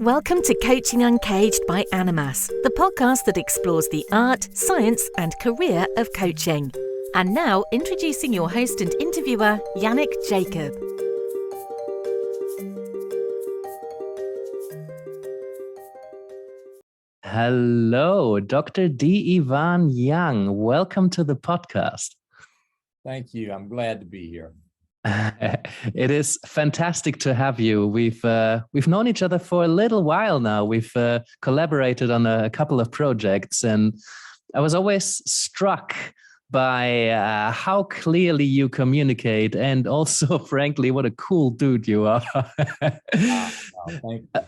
Welcome to Coaching Uncaged by Animas, the podcast that explores the art, science, and career of coaching. And now, introducing your host and interviewer, Yannick Jacob. Hello, Dr. D. Ivan Young. Welcome to the podcast. Thank you. I'm glad to be here. It is fantastic to have you. We've known each other for a little while now. We've collaborated on a couple of projects, and I was always struck by how clearly you communicate, and also, frankly, what a cool dude you are. Thank you.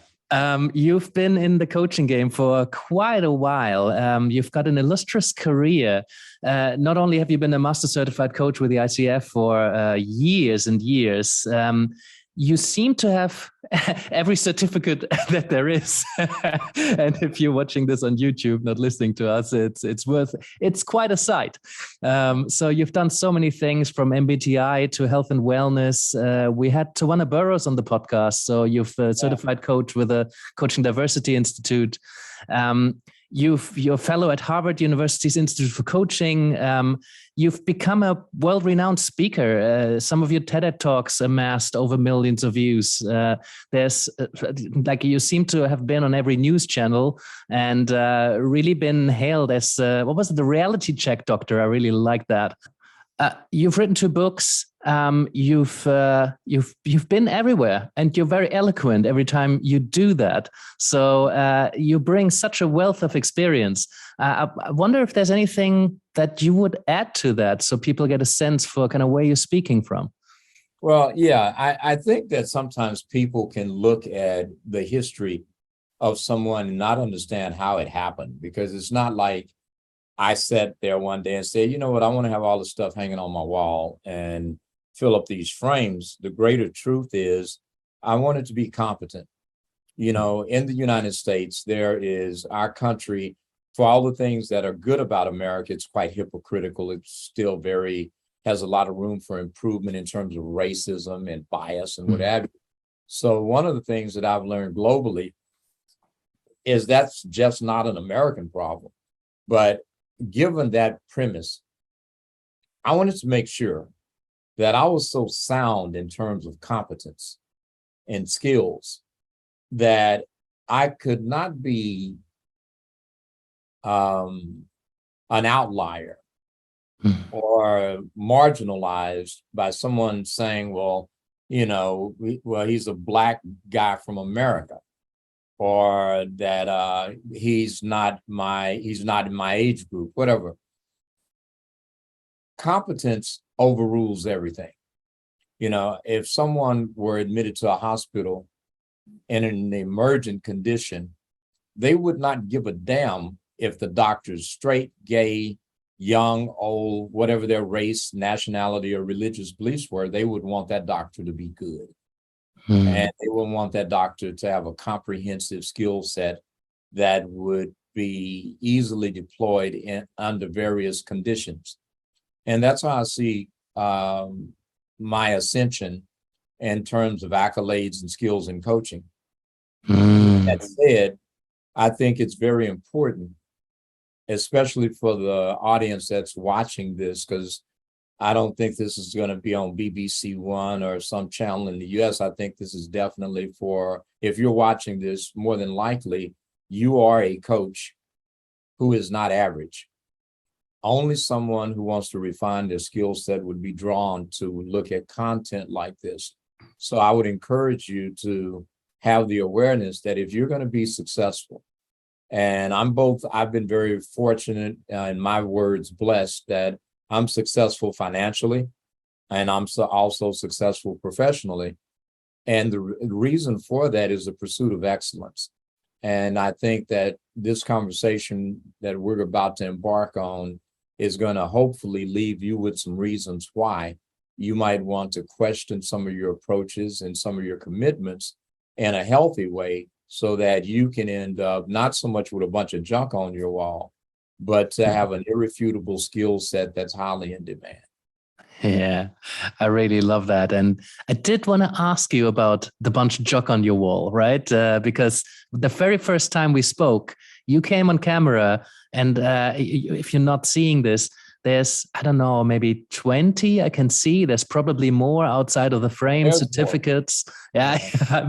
You've been in the coaching game for quite a while. You've got an illustrious career. Not only have you been a Master Certified Coach with the ICF for years and years, you seem to have every certificate that there is. And if you're watching this on YouTube, not listening to us, it's quite a sight. So you've done so many things, from MBTI to health and wellness. We had Tawana Burrows on the podcast. So you've certified coach with the Coaching Diversity Institute. You're a fellow at Harvard University's Institute for Coaching. You've become a world-renowned speaker. Some of your TED Talks amassed over millions of views. There's you seem to have been on every news channel and really been hailed as what was it, the reality check doctor? I really like that. You've written 2 books. You've been everywhere, and you're very eloquent every time you do that. So you bring such a wealth of experience. I wonder if there's anything that you would add to that, so people get a sense for kind of where you're speaking from. Well, yeah, I think that sometimes people can look at the history of someone and not understand how it happened, because it's not like I sat there one day and said, you know what, I want to have all this stuff hanging on my wall and fill up these frames. The greater truth is I wanted to be competent. You know, in the United States, there is our country, for all the things that are good about America, it's quite hypocritical. It's still has a lot of room for improvement in terms of racism and bias and what have you. So one of the things that I've learned globally is that's just not an American problem. But given that premise, I wanted to make sure that I was so sound in terms of competence and skills that I could not be an outlier or marginalized by someone saying, well, you know, he's a Black guy from America, or that he's not in my age group, whatever. Competence overrules everything. You know, if someone were admitted to a hospital in an emergent condition, they would not give a damn if the doctor's straight, gay, young, old, whatever their race, nationality, or religious beliefs were. They would want that doctor to be good. And they would want that doctor to have a comprehensive skill set that would be easily deployed under various conditions. And that's how I see my ascension in terms of accolades and skills in coaching. That said, I think it's very important, especially for the audience that's watching this, because I don't think this is going to be on BBC One or some channel in the US. I think this is definitely for, if you're watching this, more than likely, you are a coach who is not average. Only someone who wants to refine their skill set would be drawn to look at content like this. So I would encourage you to have the awareness that if you're going to be successful, and I've been very fortunate, in my words, blessed, that I'm successful financially, and I'm also successful professionally. And the reason for that is the pursuit of excellence. And I think that this conversation that we're about to embark on is going to hopefully leave you with some reasons why you might want to question some of your approaches and some of your commitments in a healthy way, so that you can end up not so much with a bunch of junk on your wall, but to have an irrefutable skill set that's highly in demand. Yeah, I really love that. And I did want to ask you about the bunch jock on your wall, right? Because the very first time we spoke, you came on camera. And if you're not seeing this, there's, I don't know, maybe 20 I can see. There's probably more outside of the frame, There's more. certificates. Yeah, Yeah. I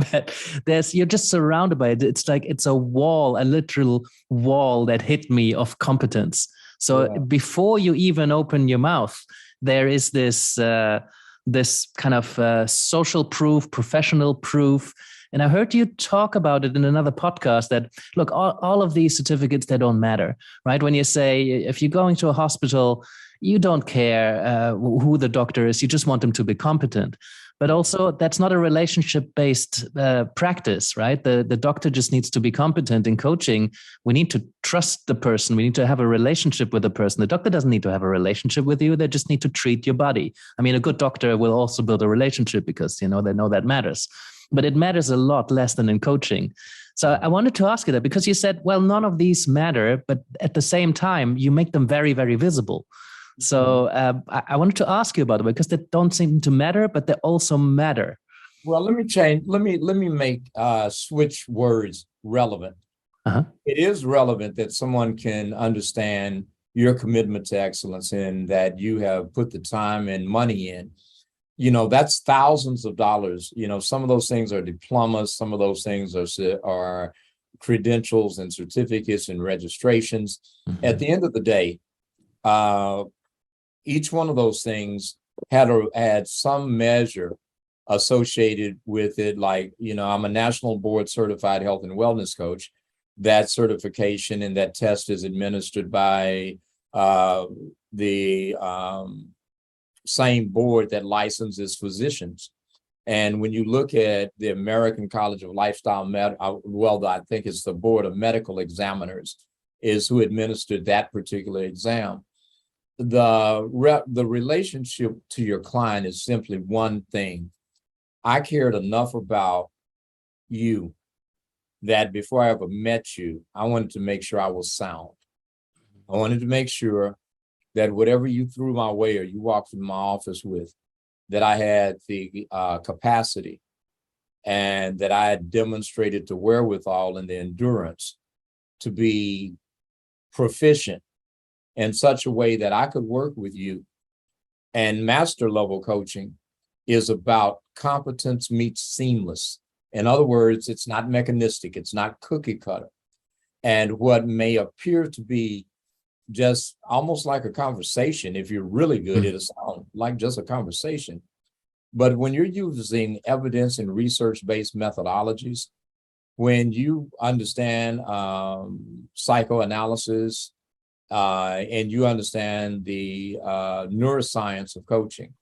bet you're just surrounded by it. It's like it's a wall, a literal wall that hit me of competence. So Yeah. before you even open your mouth, there is this kind of social proof, professional proof. And I heard you talk about it in another podcast that, look, all of these certificates, they don't matter, right? When you say, if you're going to a hospital, you don't care who the doctor is, you just want them to be competent. But also, that's not a relationship-based practice, right? The doctor just needs to be competent. In coaching, we need to trust the person. We need to have a relationship with the person. The doctor doesn't need to have a relationship with you. They just need to treat your body. I mean, a good doctor will also build a relationship because, they know that matters. But it matters a lot less than in coaching. So I wanted to ask you that because you said, well, none of these matter, but at the same time, you make them very, very visible. So I wanted to ask you about it because they don't seem to matter, but they also matter. Well, let me change. Let me make switch words relevant. Uh-huh. It is relevant that someone can understand your commitment to excellence and that you have put the time and money in. That's thousands of dollars. Some of those things are diplomas. Some of those things are credentials and certificates and registrations. Mm-hmm. At the end of the day, each one of those things had some measure associated with it. Like, I'm a national board certified health and wellness coach. That certification and that test is administered by the same board that licenses physicians. And when you look at the American College of Lifestyle I think it's the Board of Medical Examiners is who administered that particular exam. The relationship to your client is simply one thing. I cared enough about you that before I ever met you, I wanted to make sure I was sound. I wanted to make sure that whatever you threw my way or you walked in my office with, that I had the capacity and that I had demonstrated the wherewithal and the endurance to be proficient in such a way that I could work with you. And master level coaching is about competence meets seamless. In other words, it's not mechanistic, it's not cookie cutter. And what may appear to be just almost like a conversation, if you're really good, it'll sound like just a conversation. But when you're using evidence and research-based methodologies, when you understand psychoanalysis, and you understand the neuroscience of coaching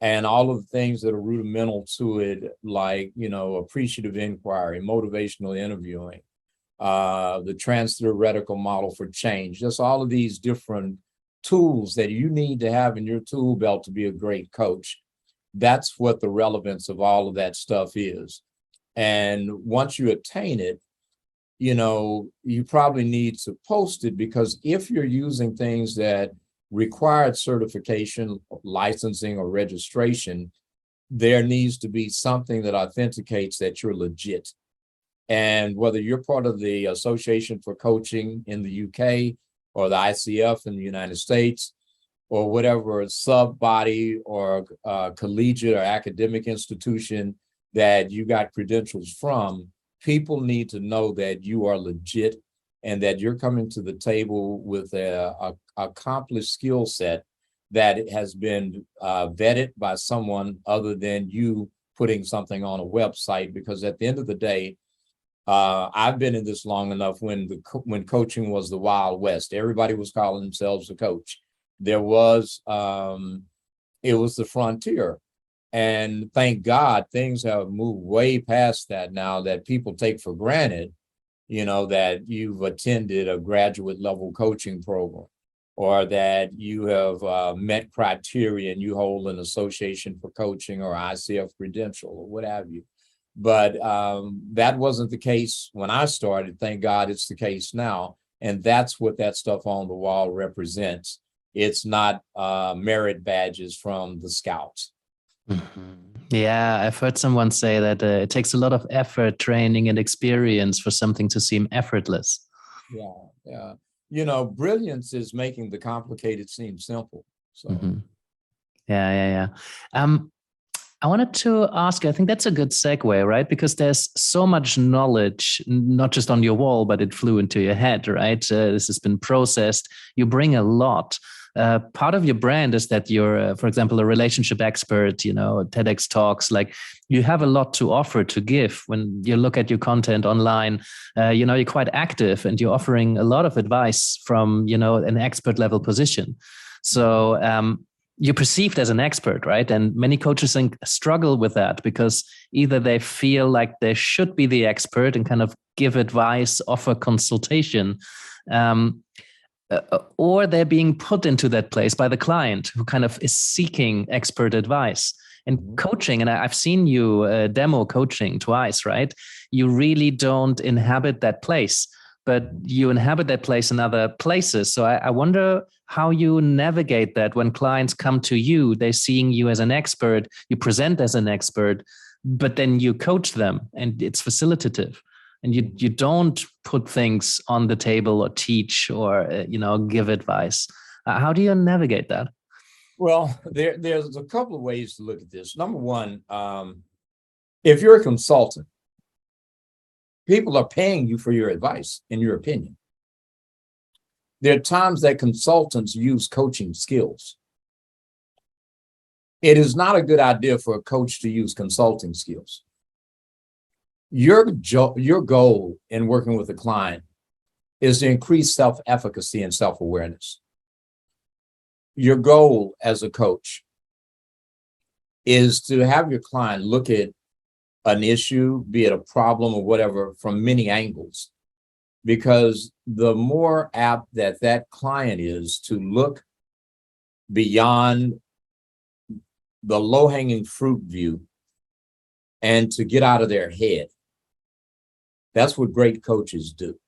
and all of the things that are rudimental to it, like, appreciative inquiry, motivational interviewing, the trans-theoretical model for change, just all of these different tools that you need to have in your tool belt to be a great coach. That's what the relevance of all of that stuff is. And once you attain it, you probably need to post it, because if you're using things that required certification, licensing, or registration, there needs to be something that authenticates that you're legit. And whether you're part of the Association for Coaching in the UK or the ICF in the United States, or whatever sub-body or collegiate or academic institution that you got credentials from, people need to know that you are legit and that you're coming to the table with a accomplished skill set that has been vetted by someone other than you putting something on a website. Because at the end of the day, I've been in this long enough when coaching was the Wild West. Everybody was calling themselves a coach. There was, it was the frontier. And thank God things have moved way past that now, that people take for granted, that you've attended a graduate level coaching program, or that you have met criteria and you hold an Association for Coaching or ICF credential or what have you. But that wasn't the case when I started. Thank God it's the case now. And that's what that stuff on the wall represents. It's not merit badges from the scouts. Mhm. Yeah, I've heard someone say that it takes a lot of effort, training, and experience for something to seem effortless. Yeah. You know, brilliance is making the complicated seem simple. So, Mhm. Yeah. I wanted to ask you, I think that's a good segue, right? Because there's so much knowledge, not just on your wall, but it flew into your head, right? This has been processed. You bring a lot. Part of your brand is that you're, for example, a relationship expert, you know, TEDx talks, like you have a lot to offer, to give. When you look at your content online, you know, you're quite active and you're offering a lot of advice from, you know, an expert level position. So, you're perceived as an expert, right? And many coaches struggle with that because either they feel like they should be the expert and kind of give advice, offer consultation, or they're being put into that place by the client who kind of is seeking expert advice. And coaching, and I've seen you demo coaching twice, right? You really don't inhabit that place, but you inhabit that place in other places. So I wonder how you navigate that when clients come to you, they're seeing you as an expert, you present as an expert, but then you coach them and it's facilitative. And you don't put things on the table or teach or you know, give advice. How do you navigate that? well, there's a couple of ways to look at this. Number one, if you're a consultant, people are paying you for your advice and your opinion. There are times that consultants use coaching skills. It is not a good idea for a coach to use consulting skills. Your goal in working with a client is to increase self-efficacy and self-awareness. Your goal as a coach is to have your client look at an issue, be it a problem or whatever, from many angles. Because the more apt that client is to look beyond the low-hanging fruit view and to get out of their head. That's what great coaches do.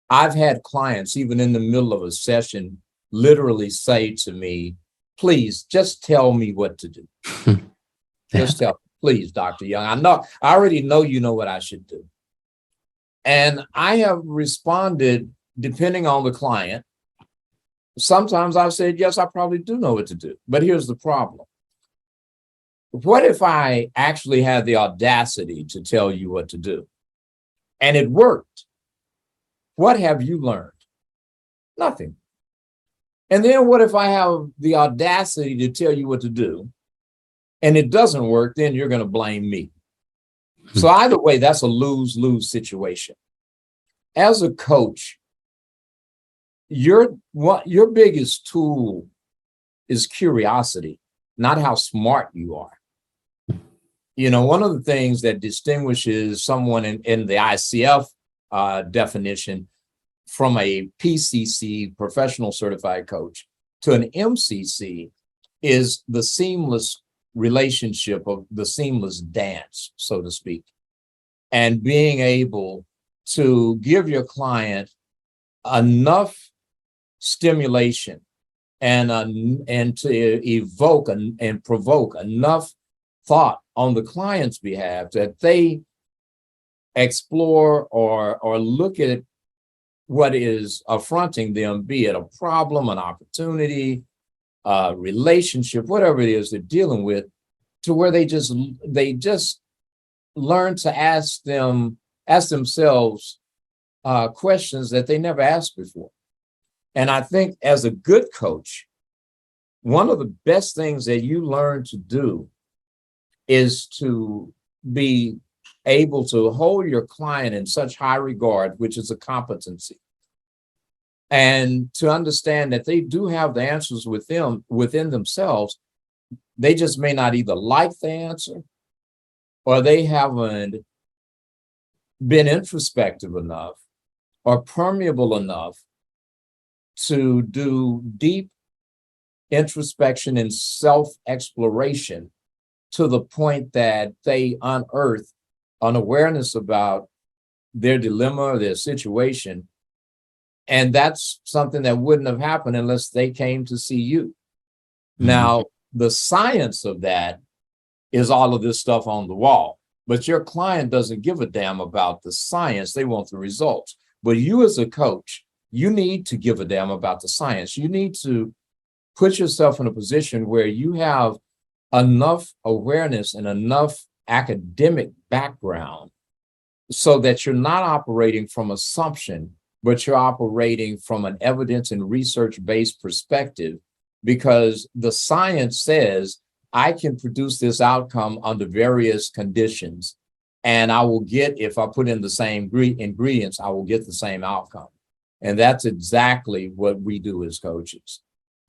I've had clients, even in the middle of a session, literally say to me, please just tell me what to do. Just tell me, please, Dr. Young. I already know you know what I should do. And I have responded depending on the client. Sometimes I've said, yes, I probably do know what to do. But here's the problem. What if I actually had the audacity to tell you what to do? And it worked. What have you learned? Nothing. And then what if I have the audacity to tell you what to do and it doesn't work? Then you're going to blame me. So either way, that's a lose-lose situation. As a coach, your biggest tool is curiosity, not how smart you are. You know, one of the things that distinguishes someone in the ICF definition from a PCC, professional certified coach, to an MCC is the seamless relationship of the seamless dance, so to speak, and being able to give your client enough stimulation and to evoke and provoke enough thought on the client's behalf that they explore or look at what is affronting them, be it a problem, an opportunity, a relationship, whatever it is they're dealing with, to where they just learn to ask themselves questions that they never asked before. And I think as a good coach, one of the best things that you learn to do is to be able to hold your client in such high regard, which is a competency, and to understand that they do have the answers within themselves. They just may not either like the answer or they haven't been introspective enough or permeable enough to do deep introspection and self-exploration to the point that they unearth an awareness about their dilemma, their situation, And that's something that wouldn't have happened unless they came to see you. Now, the science of that is all of this stuff on the wall, but your client doesn't give a damn about the science. They want the results. But you as a coach, you need to give a damn about the science. You need to put yourself in a position where you have enough awareness and enough academic background so that you're not operating from assumption, but you're operating from an evidence and research-based perspective, because the science says I can produce this outcome under various conditions, and I will get, if I put in the same ingredients, I will get the same outcome. And that's exactly what we do as coaches.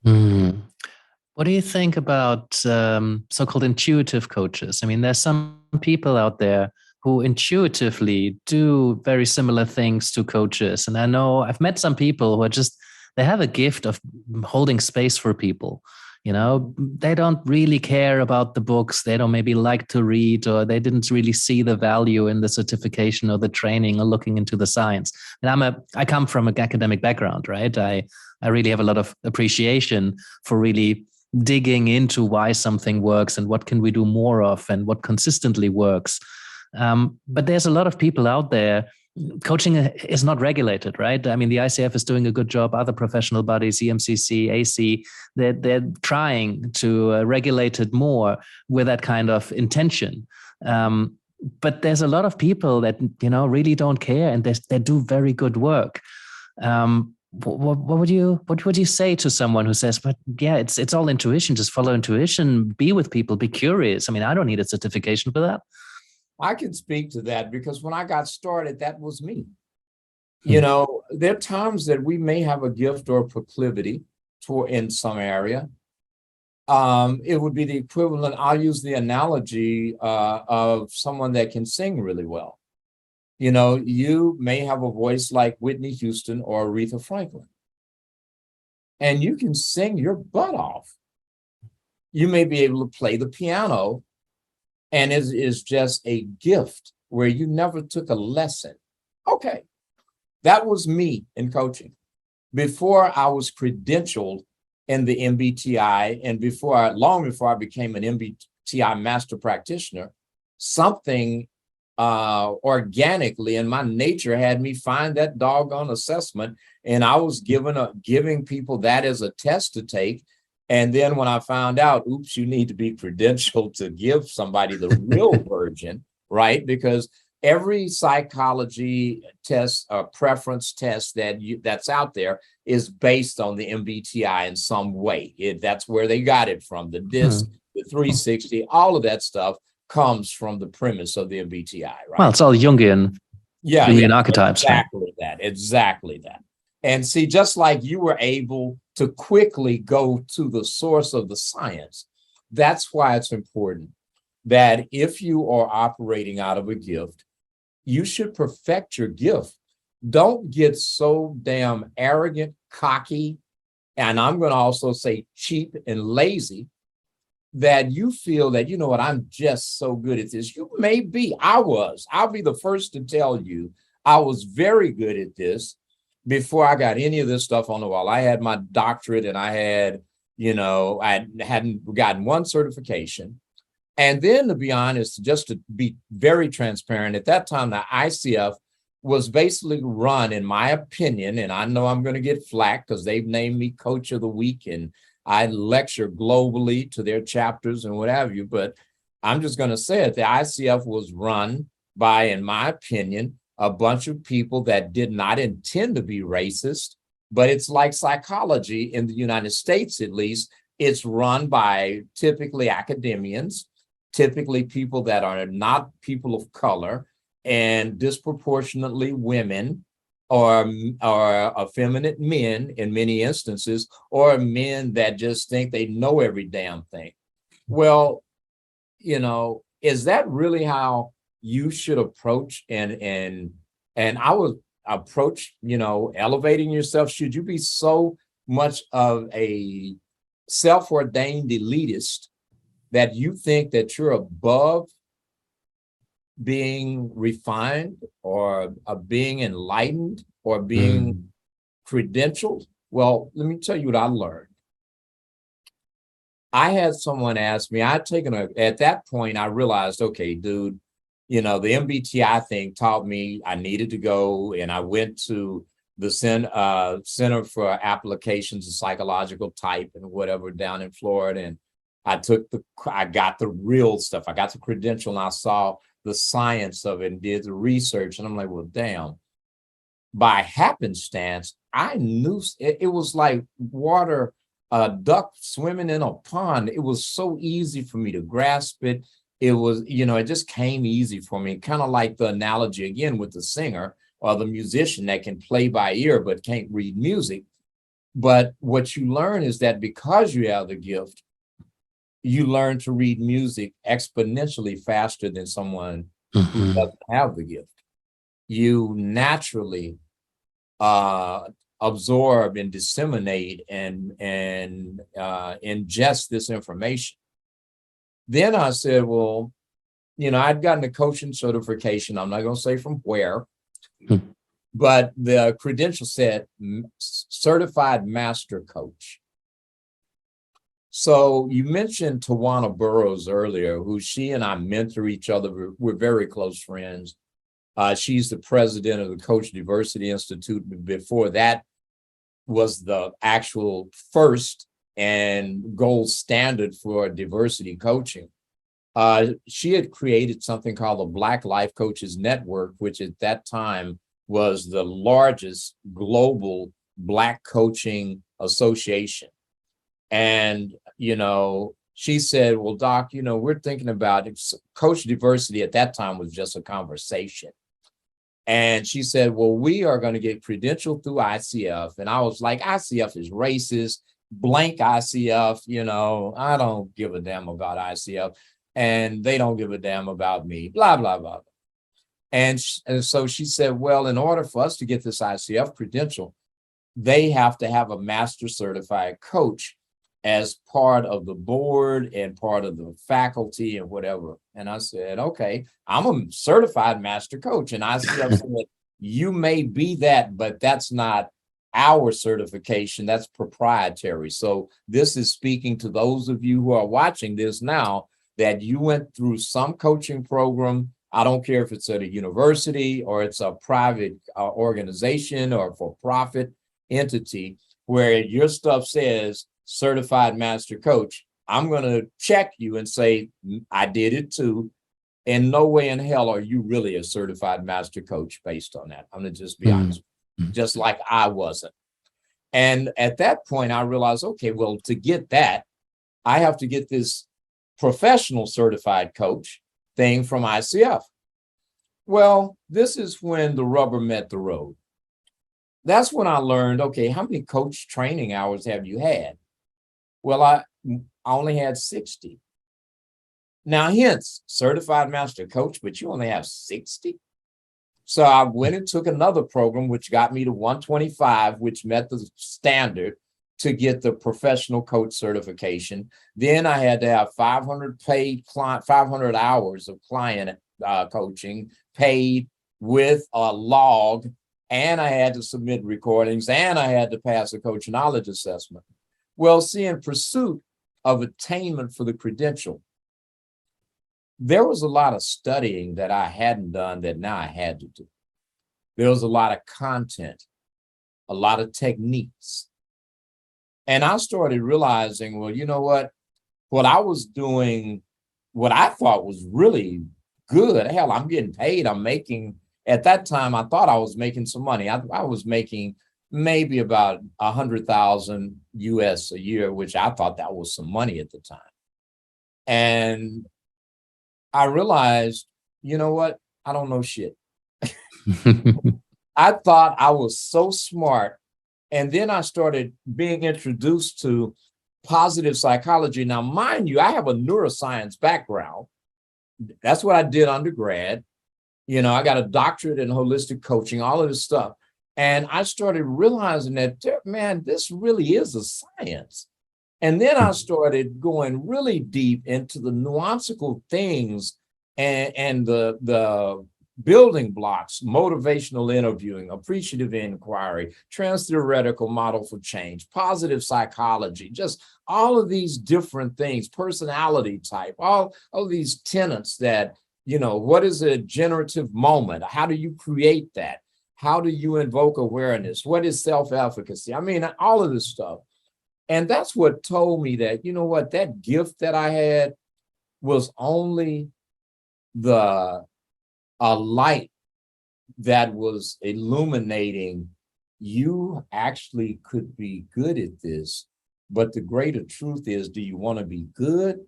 What do you think about so-called intuitive coaches? I mean, there's some people out there who intuitively do very similar things to coaches. And I know I've met some people who are just, they have a gift of holding space for people. You know, they don't really care about the books. They don't maybe like to read, or they didn't really see the value in the certification or the training or looking into the science. And I come from an academic background, right? I really have a lot of appreciation for really digging into why something works and what can we do more of and what consistently works. But there's a lot of people out there. Coaching is not regulated, right? I mean, the ICF is doing a good job. Other professional bodies, MCC, AC, they're trying to regulate it more with that kind of intention. But there's a lot of people that, you know, really don't care, and they do very good work. What would you say to someone who says, but yeah, it's all intuition, just follow intuition, be with people, be curious? I mean, I don't need a certification for that. I can speak to that because when I got started, that was me. You know, there are times that we may have a gift or a proclivity in some area. It would be the equivalent. I'll use the analogy of someone that can sing really well. You know, you may have a voice like Whitney Houston or Aretha Franklin, and you can sing your butt off. You may be able to play the piano, and it is just a gift where you never took a lesson. Okay, that was me in coaching. Before I was credentialed in the MBTI, and long before I became an MBTI Master Practitioner, something organically in my nature had me find that doggone assessment, and I was giving people that as a test to take. And then when I found out, oops, you need to be credentialed to give somebody the real version, right? Because every psychology test or preference test that's out there is based on the MBTI in some way. That's where they got it from. The DISC, the 360, all of that stuff comes from the premise of the MBTI, right? Well, it's all Jungian. Jungian archetypes. Exactly that. And see, just like you were able to quickly go to the source of the science, that's why it's important that if you are operating out of a gift, you should perfect your gift. Don't get so damn arrogant, cocky, and I'm going to also say cheap and lazy, that you feel that, you know what, I'm just so good at this. You may be. I'll be the first to tell you, I was very good at this before I got any of this stuff on the wall. I had my doctorate, and I had, you know, I hadn't gotten one certification. And then, to be honest, just to be very transparent, at that time, the ICF was basically run, in my opinion, and I know I'm going to get flack because they've named me Coach of the Week, and I lecture globally to their chapters and what have you, but I'm just going to say it. The ICF was run by, in my opinion, a bunch of people that did not intend to be racist, but it's like psychology in the United States, at least. It's run by typically academians, typically people that are not people of color, and disproportionately women, or effeminate men in many instances, or men that just think they know every damn thing. Well, you know, is that really how you should approach and I would approach, you know, elevating yourself? Should you be so much of a self-ordained elitist that you think that you're above being refined or being enlightened or being credentialed? Well, let me tell you what I learned. I had someone ask me, at that point, I realized, okay, dude, the MBTI thing taught me I needed to go, and I went to the Center for Applications of Psychological Type and whatever down in Florida. And I got the real stuff. I got the credential, and I saw the science of it and did the research. And I'm like, well, damn. By happenstance, I knew it was like water, a duck swimming in a pond. It was so easy for me to grasp it. It was, it just came easy for me. Kind of like the analogy again with the singer or the musician that can play by ear but can't read music. But what you learn is that because you have the gift, you learn to read music exponentially faster than someone who doesn't have the gift. You naturally absorb and disseminate and ingest this information. Then I said, well, I'd gotten a coaching certification. I'm not going to say from where, but the credential said Certified Master Coach. So you mentioned Tawana Burrows earlier, who she and I mentor each other. We're very close friends. She's the president of the Coach Diversity Institute. Before that was the actual first and gold standard for diversity coaching. She had created something called the Black Life Coaches Network, which at that time was the largest global Black coaching association. And, she said, well, Doc, we're thinking about it. Coach diversity at that time was just a conversation. And she said, well, we are going to get credentialed through ICF. And I was like, ICF is racist, blank ICF, I don't give a damn about ICF. And they don't give a damn about me, blah, blah, blah. And so she said, well, in order for us to get this ICF credential, they have to have a master certified coach as part of the board and part of the faculty and whatever. And I said, okay, I'm a certified master coach. And ICF said, you may be that, but that's not our certification. That's proprietary. So this is speaking to those of you who are watching this now, that you went through some coaching program. I don't care if it's at a university or it's a private organization or for-profit entity where your stuff says certified master coach. I'm going to check you and say, I did it too. And no way in hell are you really a certified master coach based on that. I'm going to just be honest, just like I wasn't. And at that point, I realized, okay, well, to get that, I have to get this professional certified coach thing from ICF. Well, this is when the rubber met the road. That's when I learned, okay, how many coach training hours have you had? Well, I only had 60. Now, hence, certified master coach, but you only have 60. So I went and took another program, which got me to 125, which met the standard to get the professional coach certification. Then I had to have 500 hours of client coaching paid with a log, and I had to submit recordings, and I had to pass a coach knowledge assessment. Well, see, in pursuit of attainment for the credential, there was a lot of studying that I hadn't done that now I had to do. There was a lot of content, a lot of techniques. And I started realizing, well, you know what I was doing, what I thought was really good. Hell, I'm getting paid. I'm making, at that time, I thought I was making some money. I was making maybe about 100,000 US a year, which I thought that was some money at the time. And I realized, you know what? I don't know shit. I thought I was so smart. And then I started being introduced to positive psychology. Now, mind you, I have a neuroscience background. That's what I did undergrad. I got a doctorate in holistic coaching, all of this stuff. And I started realizing that, man, this really is a science. And then I started going really deep into the nuanceical things and the building blocks, motivational interviewing, appreciative inquiry, trans-theoretical model for change, positive psychology, just all of these different things, personality type, all of these tenets that, what is a generative moment? How do you create that? How do you invoke awareness? What is self-efficacy? I mean, all of this stuff. And that's what told me that, that gift that I had was only a light that was illuminating, you actually could be good at this. But the greater truth is, do you want to be good?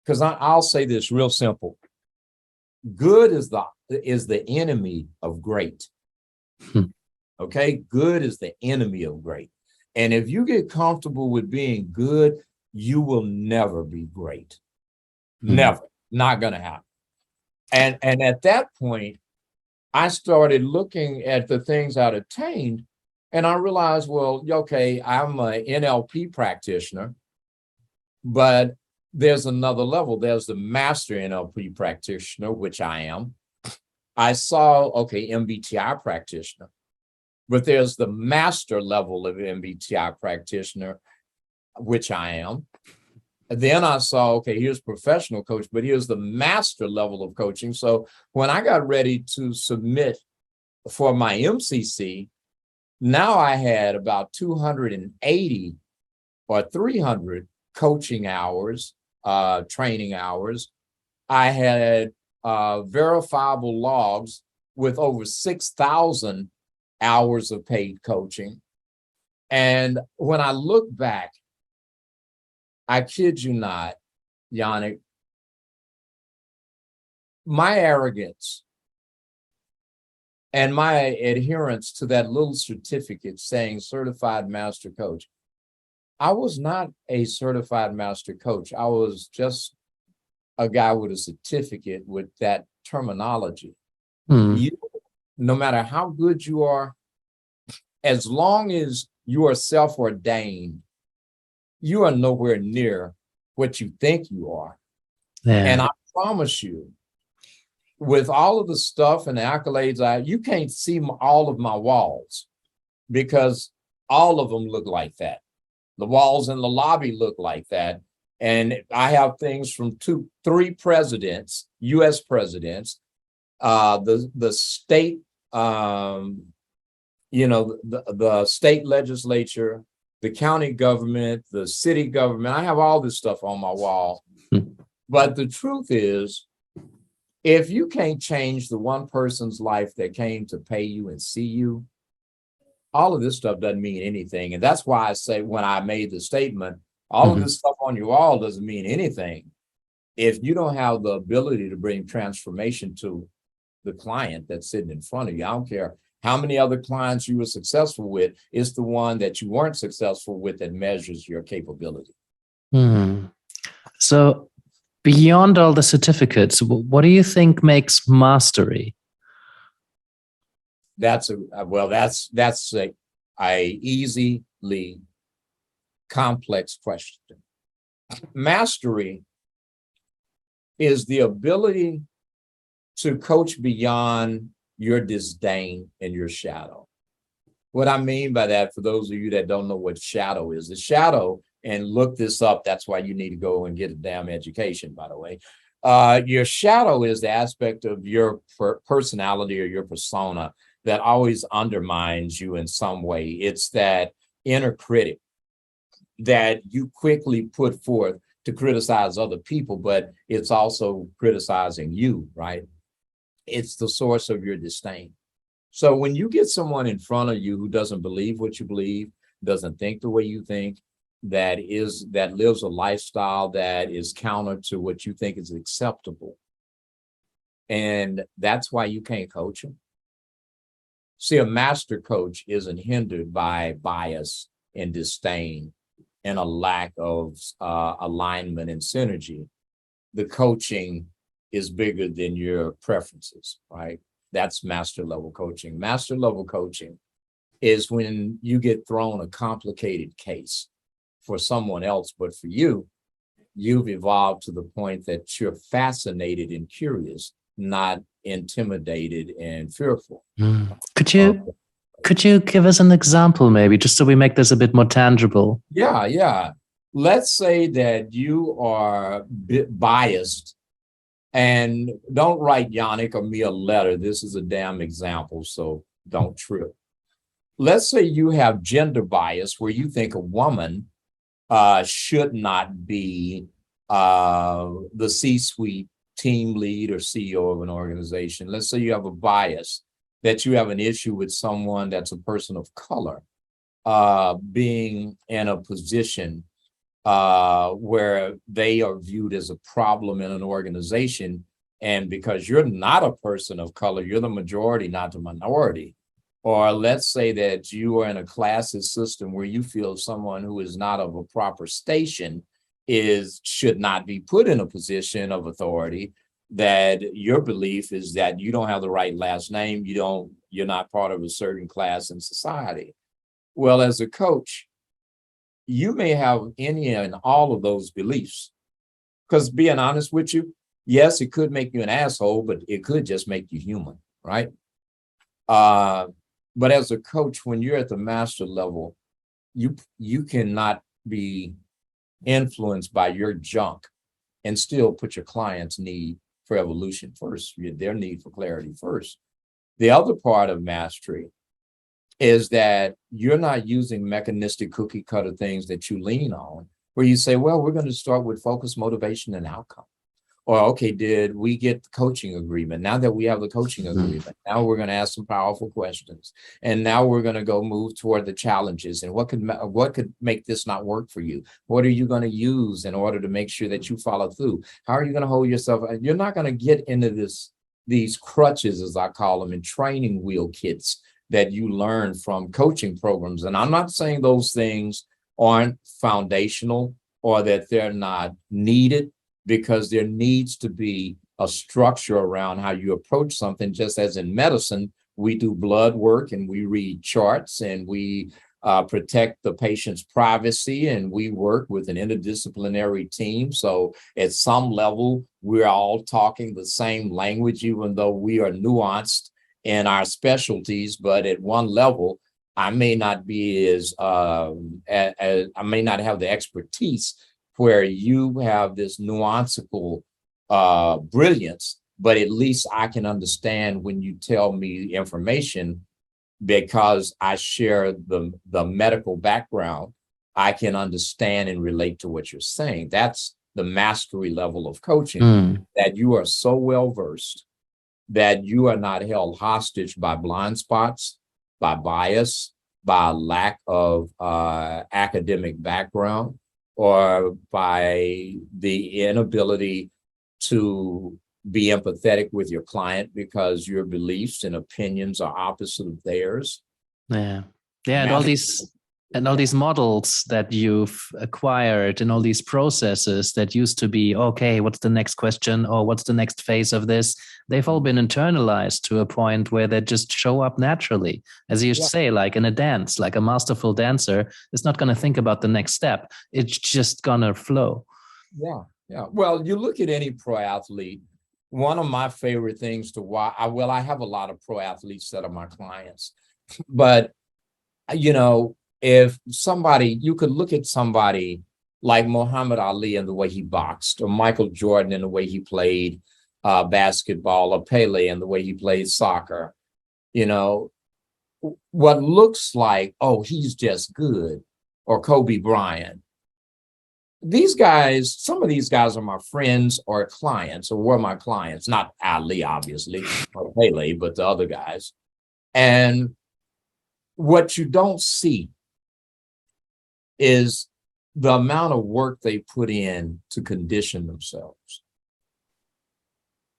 Because I'll say this real simple. Good is the enemy of great. Okay? Good is the enemy of great. And if you get comfortable with being good, you will never be great. Never. Not going to happen. And at that point, I started looking at the things I'd attained, and I realized, well, okay, I'm an NLP practitioner, but there's another level. There's the master NLP practitioner, which I am. I saw, okay, MBTI practitioner, but there's the master level of MBTI practitioner, which I am. Then I saw, okay, here's professional coach, but here's the master level of coaching. So when I got ready to submit for my MCC, now I had about 280 or 300 coaching hours, training hours. I had verifiable logs with over 6,000 hours of paid coaching. And when I look back, I kid you not, Yannick, my arrogance and my adherence to that little certificate saying certified master coach, I was not a certified master coach. I was just a guy with a certificate with that terminology. You, no matter how good you are, as long as you are self-ordained, you are nowhere near what you think you are. Yeah. And I promise you, with all of the stuff and the accolades, you can't see all of my walls because all of them look like that. The walls in the lobby look like that. And I have things from 3 presidents, U.S. presidents, the state, the state legislature, the county government, the city government. I have all this stuff on my wall. But the truth is, if you can't change the one person's life that came to pay you and see you, all of this stuff doesn't mean anything. And that's why I say when I made the statement, all of this stuff on your wall doesn't mean anything if you don't have the ability to bring transformation to the client that's sitting in front of you. I don't care how many other clients you were successful with, it's the one that you weren't successful with that measures your capability. So beyond all the certificates, what do you think makes mastery? That's a easily complex question. Mastery is the ability to coach beyond your disdain and your shadow. What I mean by that, for those of you that don't know what shadow is, the shadow, and look this up, that's why you need to go and get a damn education, by the way. Your shadow is the aspect of your personality or your persona that always undermines you in some way. It's that inner critic that you quickly put forth to criticize other people, but it's also criticizing you, right? It's the source of your disdain. So when you get someone in front of you who doesn't believe what you believe, doesn't think the way you think, that lives a lifestyle that is counter to what you think is acceptable, and that's why you can't coach them. See, a master coach isn't hindered by bias and disdain and a lack of alignment and synergy. The coaching is bigger than your preferences, right? That's master level coaching. Master level coaching is when you get thrown a complicated case for someone else, but for you, you've evolved to the point that you're fascinated and curious, not intimidated and fearful. Could you give us an example, maybe, just so we make this a bit more tangible? Yeah. Let's say that you are biased, and don't write Yannick or me a letter. This is a damn example, so don't trip. Let's say you have gender bias where you think a woman should not be the C-suite team lead or CEO of an organization. Let's say you have a bias that you have an issue with someone that's a person of color being in a position where they are viewed as a problem in an organization. And because you're not a person of color, you're the majority, not the minority. Or let's say that you are in a classist system where you feel someone who is not of a proper station should not be put in a position of authority, that your belief is that you don't have the right last name, you're not part of a certain class in society. Well, as a coach, you may have any and all of those beliefs. Because being honest with you, yes, it could make you an asshole, but it could just make you human, right? But as a coach, when you're at the master level, you cannot be influenced by your junk and still put your client's need for evolution first, their need for clarity first. The other part of mastery is that you're not using mechanistic cookie cutter things that you lean on, where you say, well, we're going to start with focus, motivation, and outcome. Or, okay, did we get the coaching agreement? Now that we have the coaching agreement, now we're going to ask some powerful questions. And now we're going to go move toward the challenges. And what could make this not work for you? What are you going to use in order to make sure that you follow through? How are you going to hold yourself? You're not going to get into these crutches, as I call them, and training wheel kits that you learn from coaching programs. And I'm not saying those things aren't foundational or that they're not needed, because there needs to be a structure around how you approach something. Just as in medicine, we do blood work and we read charts and we protect the patient's privacy, and we work with an interdisciplinary team. So at some level, we're all talking the same language, even though we are nuanced in our specialties. But at one level, I may not be I may not have the expertise where you have this nuanceical brilliance, but at least I can understand when you tell me information, because I share the medical background. I can understand and relate to what you're saying. That's the mastery level of coaching, that you are so well versed that you are not held hostage by blind spots, by bias, by lack of academic background, or by the inability to be empathetic with your client because your beliefs and opinions are opposite of theirs. Yeah. And all these models that you've acquired and all these processes that used to be, okay, what's the next question or what's the next phase of this? They've all been internalized to a point where they just show up naturally. As you say, like in a dance, like a masterful dancer is not going to think about the next step. It's just going to flow. Yeah. Well, you look at any pro athlete. One of my favorite things to watch, I have a lot of pro athletes that are my clients, but if you could look at somebody like Muhammad Ali and the way he boxed, or Michael Jordan and the way he played basketball, or Pele and the way he played soccer, what looks like, oh, he's just good, or Kobe Bryant. These guys, some of these guys are my friends or clients, or were my clients, not Ali, obviously, or Pele, but the other guys. And what you don't see is the amount of work they put in to condition themselves.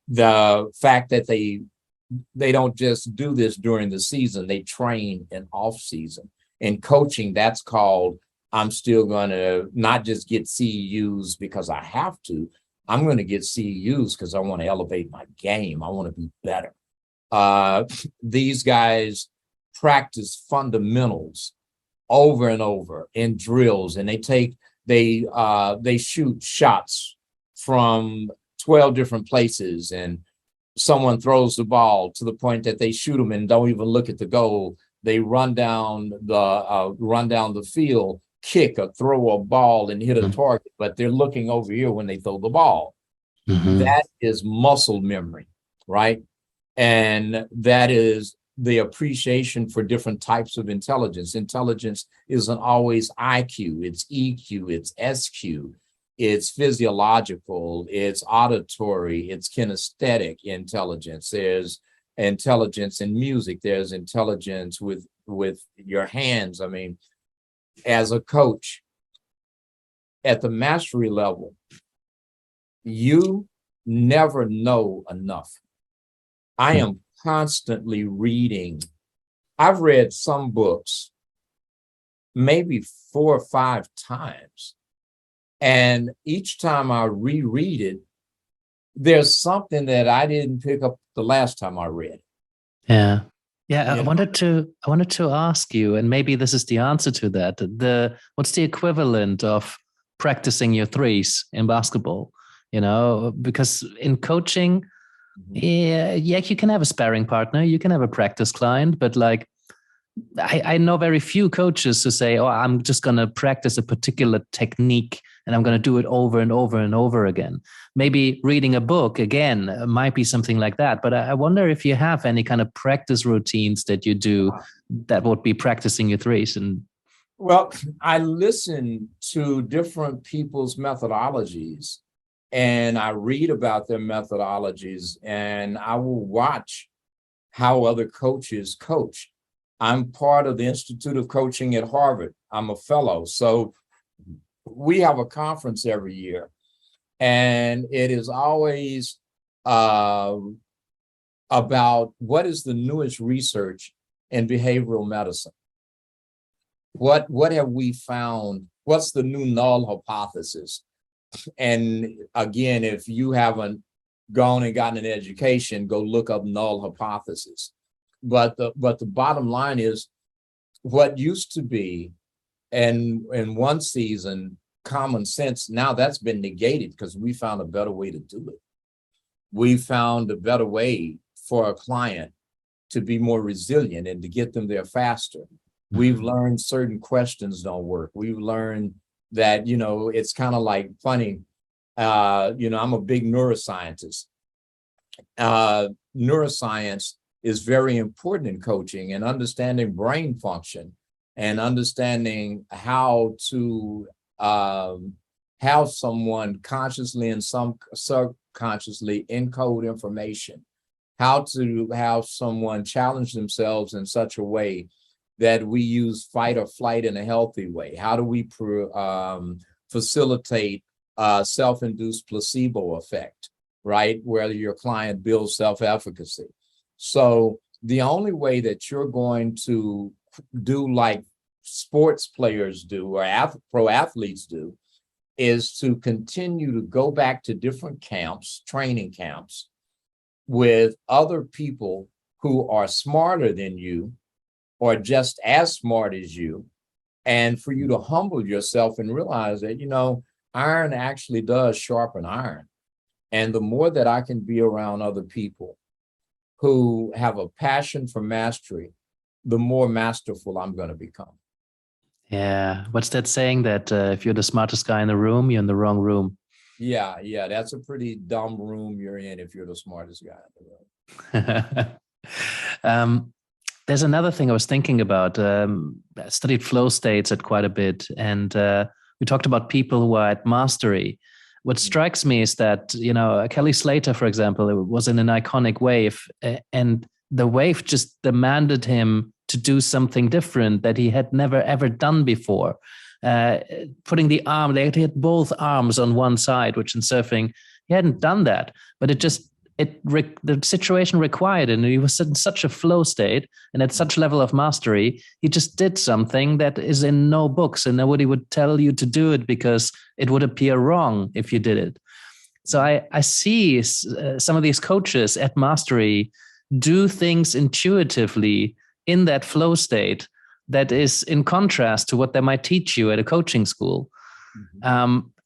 The fact that they don't just do this during the season, they train in off season. In coaching, that's called, I'm still going to not just get CEUs because I have to. I'm going to get CEUs because I want to elevate my game. I want to be better. These guys practice fundamentals over and over in drills, and they shoot shots from 12 different places, and someone throws the ball to the point that they shoot them and don't even look at the goal. They run down the field, kick or throw a ball and hit a target, but they're looking over here when they throw the ball. That is muscle memory, right? And that is the appreciation for different types of intelligence. Intelligence isn't always IQ, it's EQ, it's SQ, it's physiological, it's auditory, it's kinesthetic intelligence. There's intelligence in music, there's intelligence with your hands. I mean, as a coach at the mastery level, you never know enough. I am constantly reading. I've read some books maybe 4 or 5 times. And each time I reread it, there's something that I didn't pick up the last time I read it. Yeah. Yeah. I wanted to ask you, and maybe this is the answer to that. What's the equivalent of practicing your threes in basketball? You know, because in coaching, yeah, you can have a sparring partner, you can have a practice client, but like I know very few coaches who say, oh, I'm just going to practice a particular technique and I'm going to do it over and over and over again. Maybe reading a book, again, might be something like that. But I wonder if you have any kind of practice routines that you do that would be practicing your threes. Well, I listen to different people's methodologies and I read about their methodologies and I will watch how other coaches coach. I'm part of the Institute of Coaching at Harvard. I'm a fellow. So we have a conference every year and it is always about what is the newest research in behavioral medicine. What have we found? What's the new null hypothesis? And again, if you haven't gone and gotten an education, go look up null hypothesis. But the bottom line is what used to be, and in one season, common sense, now that's been negated because we found a better way to do it. We found a better way for a client to be more resilient and to get them there faster. We've learned certain questions don't work. We've learned that, you know, it's kind of like funny. You know, I'm a big neuroscientist. Neuroscience is very important in coaching and understanding brain function and understanding how to have someone consciously and some subconsciously encode information, how to have someone challenge themselves in such a way that we use fight or flight in a healthy way. How do we facilitate self-induced placebo effect, right? Where your client builds self-efficacy. So the only way that you're going to do like sports players do or pro athletes do is to continue to go back to different camps, training camps, with other people who are smarter than you or just as smart as you, and for you to humble yourself and realize that, you know, iron actually does sharpen iron. And the more that I can be around other people who have a passion for mastery, the more masterful I'm going to become. Yeah. What's that saying that if you're the smartest guy in the room, you're in the wrong room? Yeah. That's a pretty dumb room you're in if you're the smartest guy in the room. There's another thing I was thinking about. I studied flow states at quite a bit, and we talked about people who are at mastery. What strikes me is that, you know, Kelly Slater, for example, was in an iconic wave, and the wave just demanded him to do something different that he had never, ever done before. Putting the arm, they had both arms on one side, which in surfing, he hadn't done that, but the situation required it, and he was in such a flow state and at such level of mastery, he just did something that is in no books, and nobody would tell you to do it because it would appear wrong if you did it. So I see some of these coaches at mastery do things intuitively in that flow state that is in contrast to what they might teach you at a coaching school.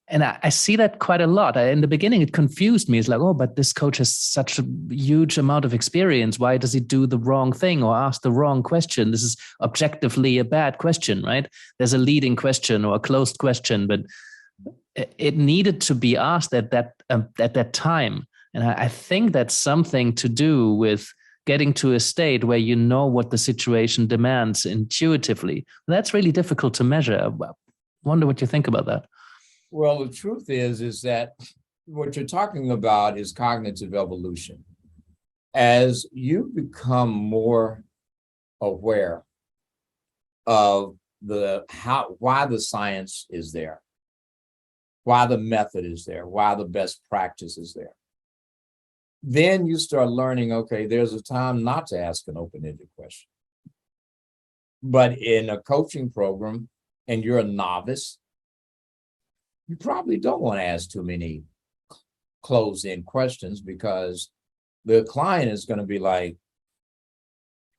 And I see that quite a lot. In the beginning, it confused me. It's like, oh, but this coach has such a huge amount of experience. Why does he do the wrong thing or ask the wrong question? This is objectively a bad question, right? There's a leading question or a closed question, but it needed to be asked at that time. And I think that's something to do with getting to a state where you know what the situation demands intuitively. That's really difficult to measure. I wonder what you think about that. Well, the truth is that what you're talking about is cognitive evolution. As you become more aware of why the science is there, why the method is there, why the best practice is there, then you start learning, okay, there's a time not to ask an open-ended question. But in a coaching program, and you're a novice, you probably don't want to ask too many closed-end questions, because the client is going to be like,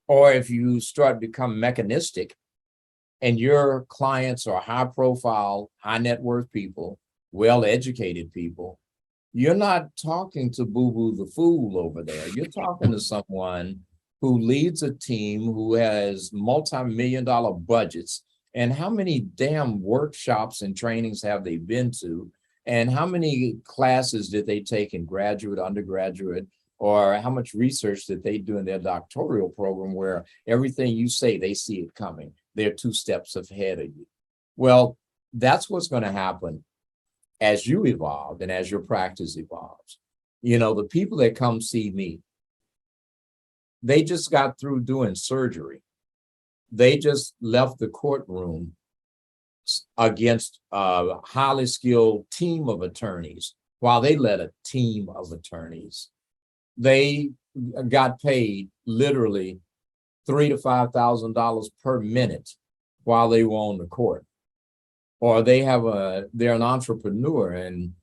or if you start to become mechanistic and your clients are high-profile, high-net-worth people, well-educated people, you're not talking to Boo-Boo the fool over there. You're talking to someone who leads a team, who has multi-million-dollar budgets. And how many damn workshops and trainings have they been to? And how many classes did they take in graduate, undergraduate, or how much research did they do in their doctoral program, where everything you say, they see it coming. They're 2 steps ahead of you. Well, that's what's going to happen as you evolve and as your practice evolves. You know, the people that come see me, they just got through doing surgery. They just left the courtroom against a highly skilled team of attorneys. While they led a team of attorneys, they got paid literally $3,000 to $5,000 per minute while they were on the court. Or they're an entrepreneur, and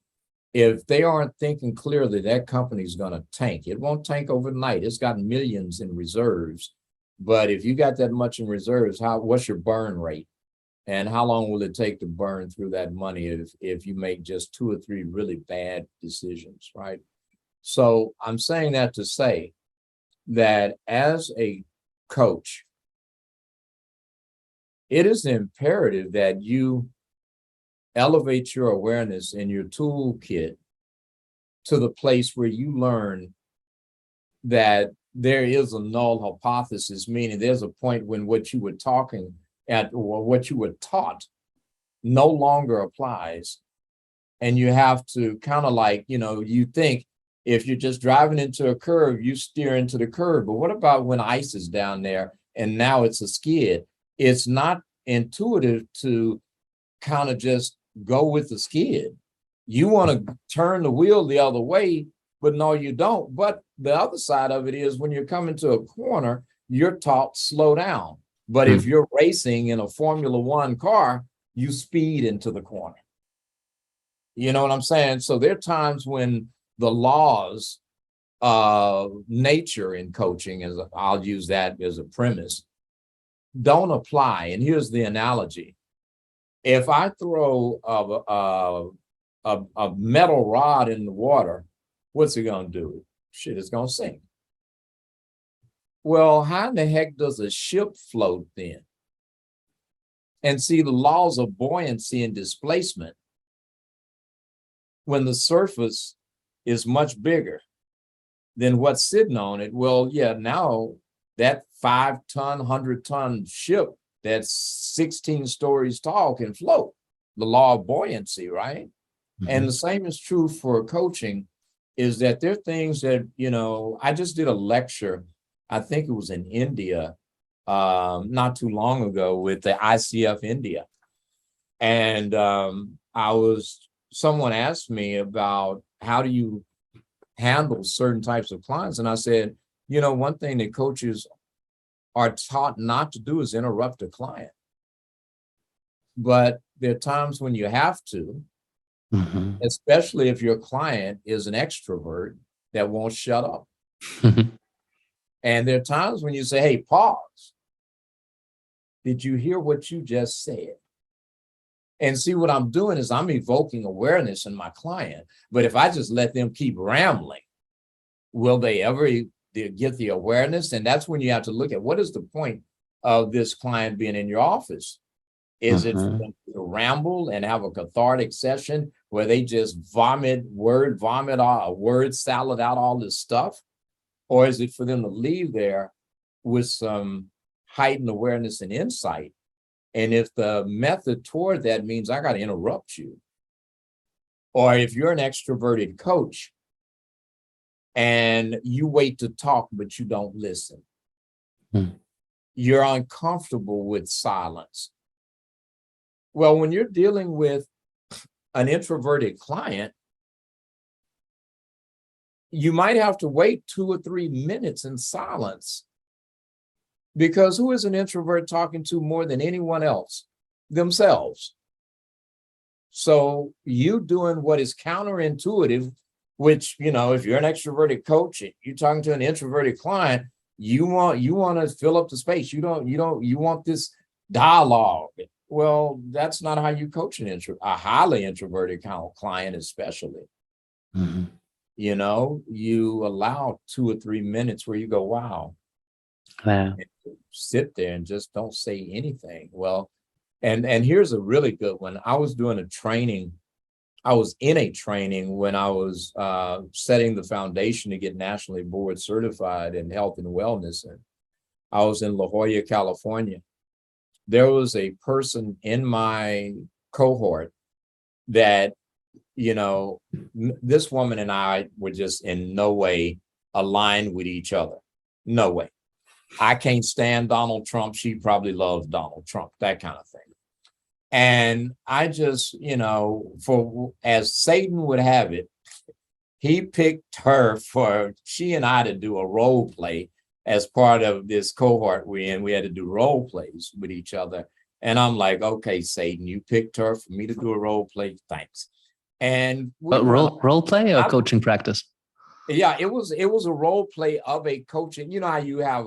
if they aren't thinking clearly, that company's going to tank. It won't tank overnight. It's got millions in reserves. But if you got that much in reserves, what's your burn rate? And how long will it take to burn through that money if you make just 2 or 3 really bad decisions, right? So I'm saying that to say that as a coach, it is imperative that you elevate your awareness in your toolkit to the place where you learn that there is a null hypothesis, meaning there's a point when what you were talking at or what you were taught no longer applies. And you have to kind of like, you think if you're just driving into a curve, you steer into the curve. But what about when ice is down there and now it's a skid? It's not intuitive to kind of just go with the skid. You want to turn the wheel the other way, but no, you don't. But the other side of it is when you're coming to a corner, you're taught slow down. But if you're racing in a Formula One car, you speed into the corner. You know what I'm saying? So there are times when the laws of nature in coaching, I'll use that as a premise, don't apply. And here's the analogy. If I throw a metal rod in the water, what's it going to do? Shit, it's going to sink. Well, how in the heck does a ship float then? And see, the laws of buoyancy and displacement, when the surface is much bigger than what's sitting on it, well, yeah, now that 5-ton, 100-ton ship that's 16 stories tall can float. The law of buoyancy, right? Mm-hmm. And the same is true for coaching, is that there are things that, I just did a lecture, I think it was in India, not too long ago with the ICF India. And someone asked me about how do you handle certain types of clients? And I said, one thing that coaches are taught not to do is interrupt a client. But there are times when you have to, especially if your client is an extrovert that won't shut up. And there are times when you say, hey, pause. Did you hear what you just said? And see, what I'm doing is I'm evoking awareness in my client. But if I just let them keep rambling, will they ever get the awareness? And that's when you have to look at, what is the point of this client being in your office? Is it for them to ramble and have a cathartic session where they just vomit a word salad out all this stuff? Or is it for them to leave there with some heightened awareness and insight? And if the method toward that means I got to interrupt you, or if you're an extroverted coach and you wait to talk, but you don't listen, you're uncomfortable with silence. Well, when you're dealing with an introverted client, you might have to wait 2 or 3 minutes in silence. Because who is an introvert talking to more than anyone else? Themselves. So you doing what is counterintuitive, which, if you're an extroverted coach and you're talking to an introverted client, you want to fill up the space. You want this dialogue. Well, that's not how you coach a highly introverted client, especially. You allow 2 or 3 minutes where you go, wow. Sit there and just don't say anything. Well, and here's a really good one. I was in a training when I was setting the foundation to get nationally board certified in health and wellness. And I was in La Jolla, California. There was a person in my cohort that, this woman and I were just in no way aligned with each other. No way. I can't stand Donald Trump. She probably loves Donald Trump, that kind of thing. And I just, as Satan would have it, he picked her for she and I to do a role play as part of this cohort we're in. We had to do role plays with each other. And I'm like, okay, Satan, you picked her for me to do a role play. Thanks. And role play or coaching practice? Yeah, it was a role play of a coaching. You know how you have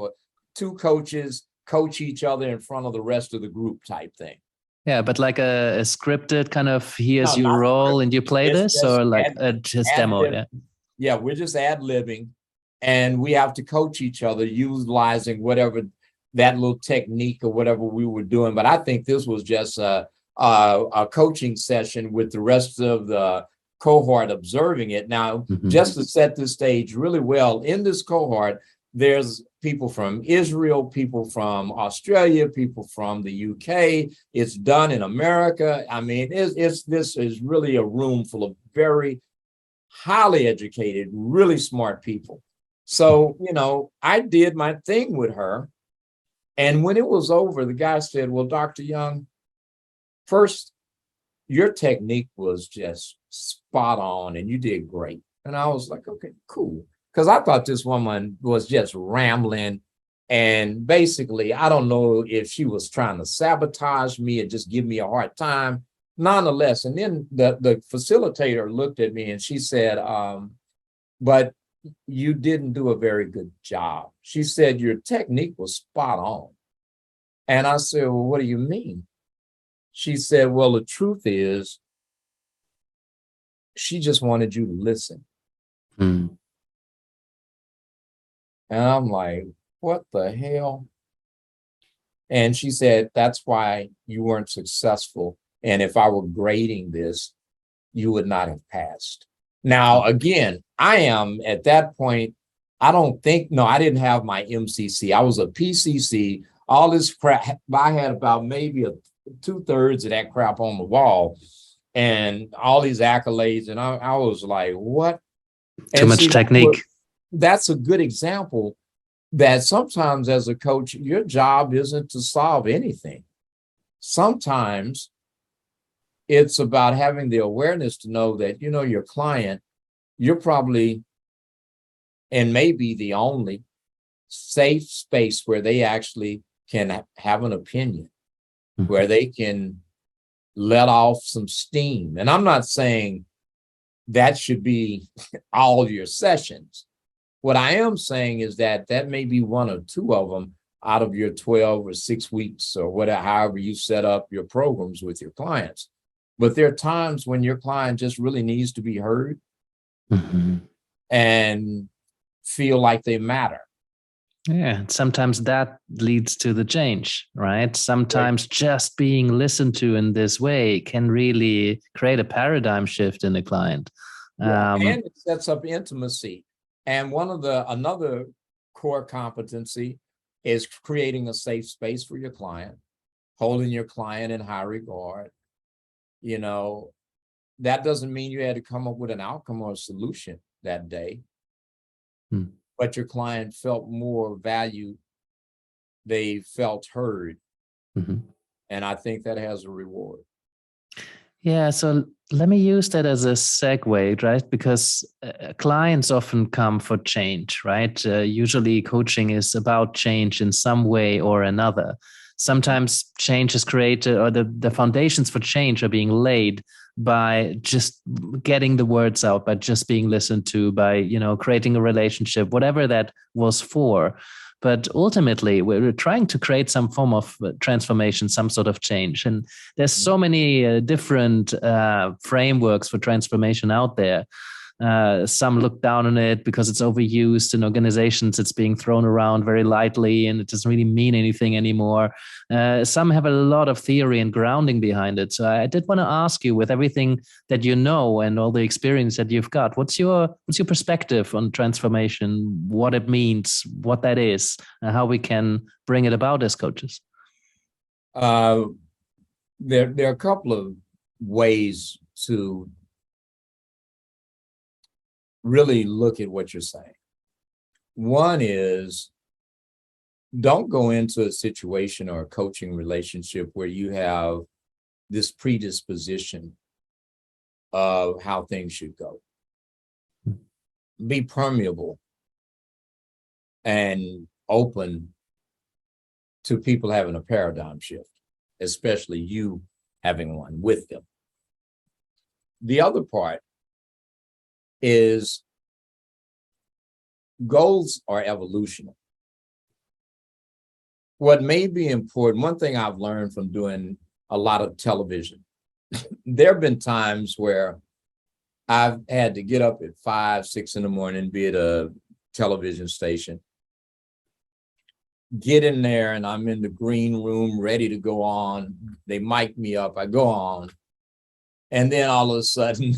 two coaches coach each other in front of the rest of the group type thing. Yeah, but like a scripted kind of, here's your role and you play this, or like just demo it? Yeah, we're just ad-libbing, and we have to coach each other utilizing whatever that little technique or whatever we were doing. But I think this was just a coaching session with the rest of the cohort observing it. Now, just to set the stage really well, in this cohort, there's people from Israel, people from Australia, people from the UK. It's done in America. I mean, this is really a room full of very highly educated, really smart people. So, I did my thing with her. And when it was over, the guy said, well, Dr. Young, first, your technique was just spot on and you did great. And I was like, okay, cool. Because I thought this woman was just rambling. And basically, I don't know if she was trying to sabotage me or just give me a hard time. Nonetheless, and then the facilitator looked at me and she said, but you didn't do a very good job. She said, your technique was spot on. And I said, well, what do you mean? She said, well, the truth is, she just wanted you to listen. And I'm like, what the hell? And she said, that's why you weren't successful. And if I were grading this, you would not have passed. Now, again, I am at that point, I didn't have my MCC. I was a PCC, all this crap. I had about maybe 2/3 of that crap on the wall and all these accolades. And I was like, what? Too much technique. That's a good example that sometimes as a coach, your job isn't to solve anything. Sometimes it's about having the awareness to know that, your client, you're probably and maybe the only safe space where they actually can have an opinion, where they can let off some steam. And I'm not saying that should be all your sessions. What I am saying is that may be 1 or 2 of them out of your 12 or 6 weeks or whatever, however you set up your programs with your clients. But there are times when your client just really needs to be heard Mm-hmm. and feel like they matter. Yeah, sometimes that leads to the change, right? Sometimes just being listened to in this way can really create a paradigm shift in the client. Yeah, and it sets up intimacy. And another core competency is creating a safe space for your client, holding your client in high regard. You know, that doesn't mean you had to come up with an outcome or a solution that day, but your client felt more valued. They felt heard. Mm-hmm. And I think that has a reward. Yeah, so let me use that as a segue, right? Because clients often come for change, right? Usually coaching is about change in some way or another. Sometimes change is created, or the foundations for change are being laid by just getting the words out, by just being listened to, by, creating a relationship, whatever that was for. But ultimately, we're trying to create some form of transformation, some sort of change. And there's so many different frameworks for transformation out there. Some look down on it because it's overused in organizations. It's being thrown around very lightly and it doesn't really mean anything anymore. Some have a lot of theory and grounding behind it. So I did want to ask you, with everything that you know and all the experience that you've got, what's your perspective on transformation, what it means, what that is, and how we can bring it about as coaches? There are a couple of ways to really look at what you're saying. One is, don't go into a situation or a coaching relationship where you have this predisposition of how things should go. Be permeable and open to people having a paradigm shift, especially you having one with them. The other part is goals are evolutional. What may be important, one thing I've learned from doing a lot of television, there have been times where I've had to get up at 5, 6 in the morning, be at a television station, get in there, and I'm in the green room ready to go on. They mic me up, I go on. And then all of a sudden,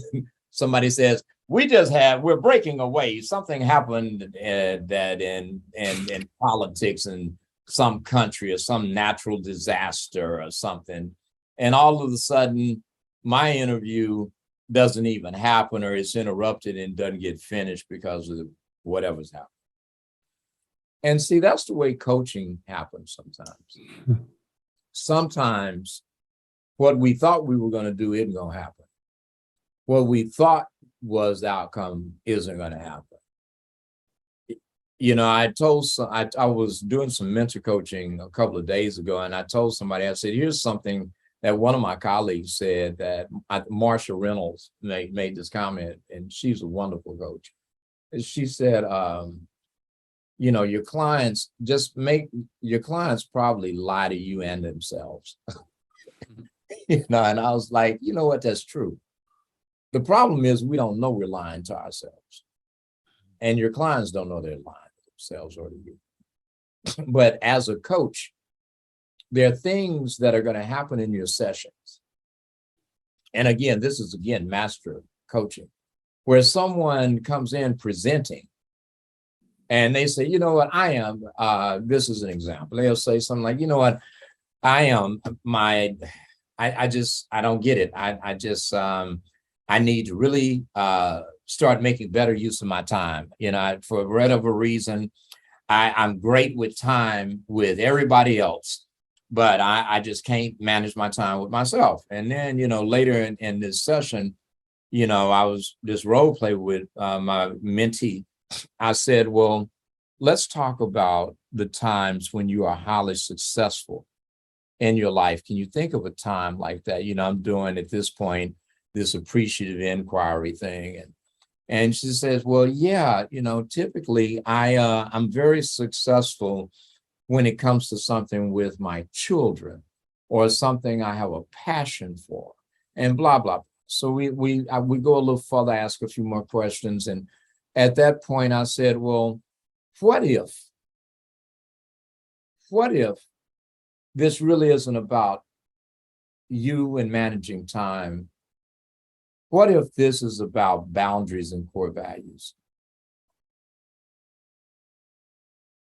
somebody says, we're breaking away. Something happened that in politics in some country, or some natural disaster or something. And all of a sudden, my interview doesn't even happen, or it's interrupted and doesn't get finished because of whatever's happening. And see, that's the way coaching happens sometimes. Sometimes what we thought we were going to do isn't going to happen. What we thought was the outcome isn't going to happen. I was doing some mentor coaching a couple of days ago, and I told somebody, I said, here's something that one of my colleagues said, that Marsha Reynolds made this comment, and she's a wonderful coach. She said, your clients probably lie to you and themselves. And I was like, you know what, that's true. The problem is we don't know we're lying to ourselves. And your clients don't know they're lying to themselves or to you. But as a coach, there are things that are going to happen in your sessions. And again, this is master coaching, where someone comes in presenting and they say, you know what, I am, this is an example. They'll say something like, you know what, I am I don't get it. I need to really start making better use of my time. For whatever reason, I'm great with time with everybody else, but I just can't manage my time with myself. And then, later in this session, I was this role play with my mentee. I said, well, let's talk about the times when you are highly successful in your life. Can you think of a time like that? I'm doing at this point this appreciative inquiry thing. And she says, well, yeah, typically I'm very successful when it comes to something with my children or something I have a passion for. and blah, blah. So we go a little further, ask a few more questions. And at that point I said, well, what if this really isn't about you and managing time? What if this is about boundaries and core values?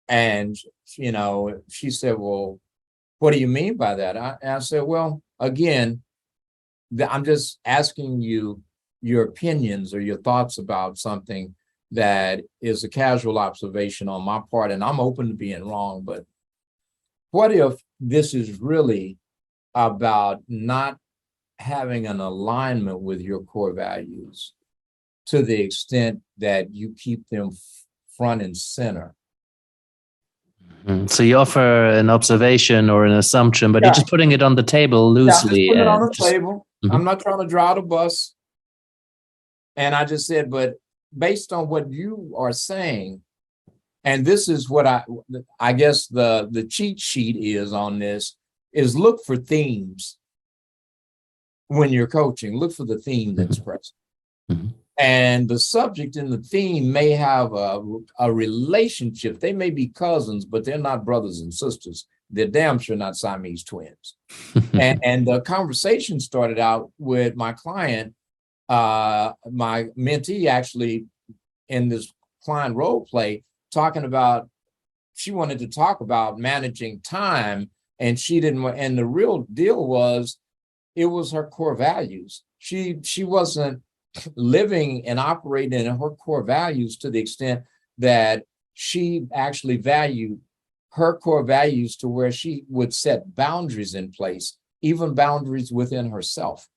And, she said, well, what do you mean by that? I said, well, again, I'm just asking you your opinions or your thoughts about something that is a casual observation on my part, and I'm open to being wrong, but what if this is really about not having an alignment with your core values to the extent that you keep them front and center? So you offer an observation or an assumption, but you're just putting it on the table loosely. Yeah, just put it on the table. I'm not trying to drive the bus. And I just said, but based on what you are saying, and this is what I guess the cheat sheet is on this, is look for themes when you're coaching. Look for the theme that's present. And the subject and the theme may have a relationship. They may be cousins, but they're not brothers and sisters. They're damn sure not Siamese twins. and the conversation started out with my client, my mentee, actually, in this client role play, talking about, she wanted to talk about managing time, and she didn't. And the real deal was, it was her core values. She wasn't living and operating in her core values to the extent that she actually valued her core values to where she would set boundaries in place, even boundaries within herself,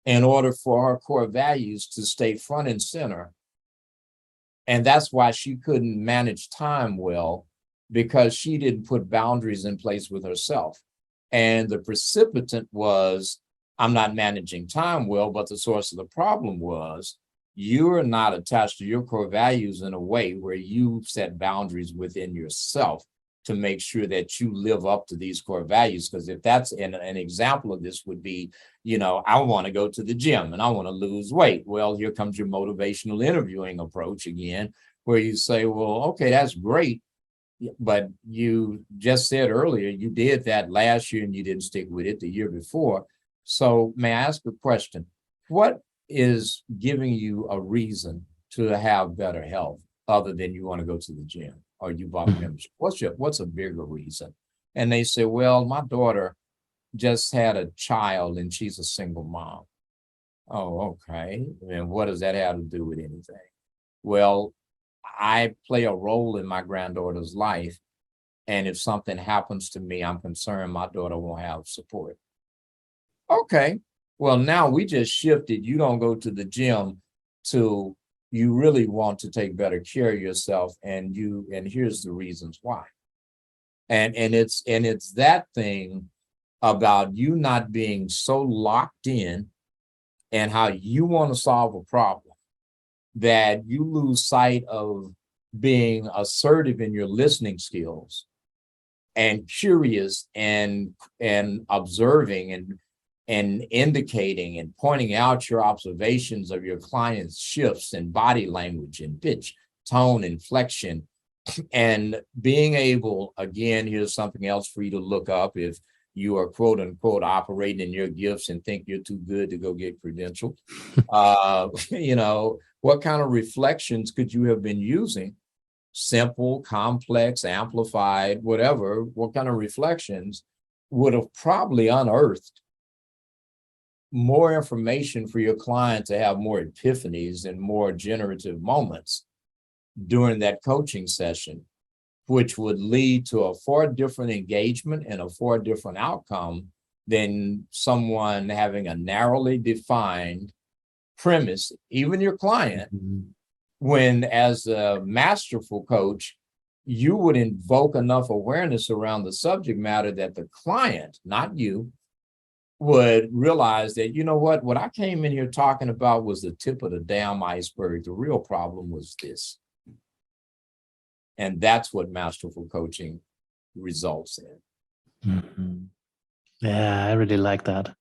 in order for her core values to stay front and center. And that's why she couldn't manage time well, because she didn't put boundaries in place with herself. And the precipitant was, I'm not managing time well, but the source of the problem was, you're not attached to your core values in a way where you set boundaries within yourself to make sure that you live up to these core values. Because if that's an example of this would be, I want to go to the gym and I want to lose weight. Well, here comes your motivational interviewing approach again, where you say, well, okay, that's great. But you just said earlier, you did that last year and you didn't stick with it the year before. So may I ask a question? What is giving you a reason to have better health other than you want to go to the gym or you bought membership? What's a bigger reason? And they say, well, my daughter just had a child and she's a single mom. Oh, okay. And what does that have to do with anything? Well, I play a role in my granddaughter's life. And if something happens to me, I'm concerned my daughter won't have support. Okay, well, now we just shifted. You don't go to the gym to, you really want to take better care of yourself, and here's the reasons why. And it's that thing about you not being so locked in and how you want to solve a problem that you lose sight of being assertive in your listening skills and curious and observing and indicating and pointing out your observations of your client's shifts in body language and pitch, tone, inflection, and being able, again, here's something else for you to look up if you are quote unquote operating in your gifts and think you're too good to go get credentialed. What kind of reflections could you have been using? Simple, complex, amplified, whatever, what kind of reflections would have probably unearthed more information for your client to have more epiphanies and more generative moments during that coaching session, which would lead to a far different engagement and a far different outcome than someone having a narrowly defined premise, even your client, when as a masterful coach, you would invoke enough awareness around the subject matter that the client, not you, would realize that, what I came in here talking about was the tip of the damn iceberg. The real problem was this. And that's what masterful coaching results in. Yeah, I really like that.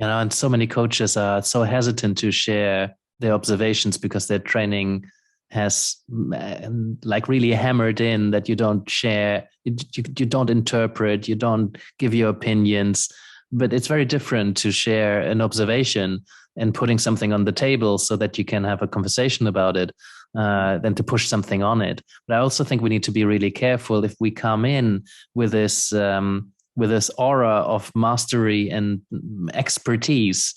And so many coaches are so hesitant to share their observations because their training has like really hammered in that you don't share, you don't interpret, you don't give your opinions. But it's very different to share an observation and putting something on the table so that you can have a conversation about it than to push something on it. But I also think we need to be really careful if we come in with this aura of mastery and expertise.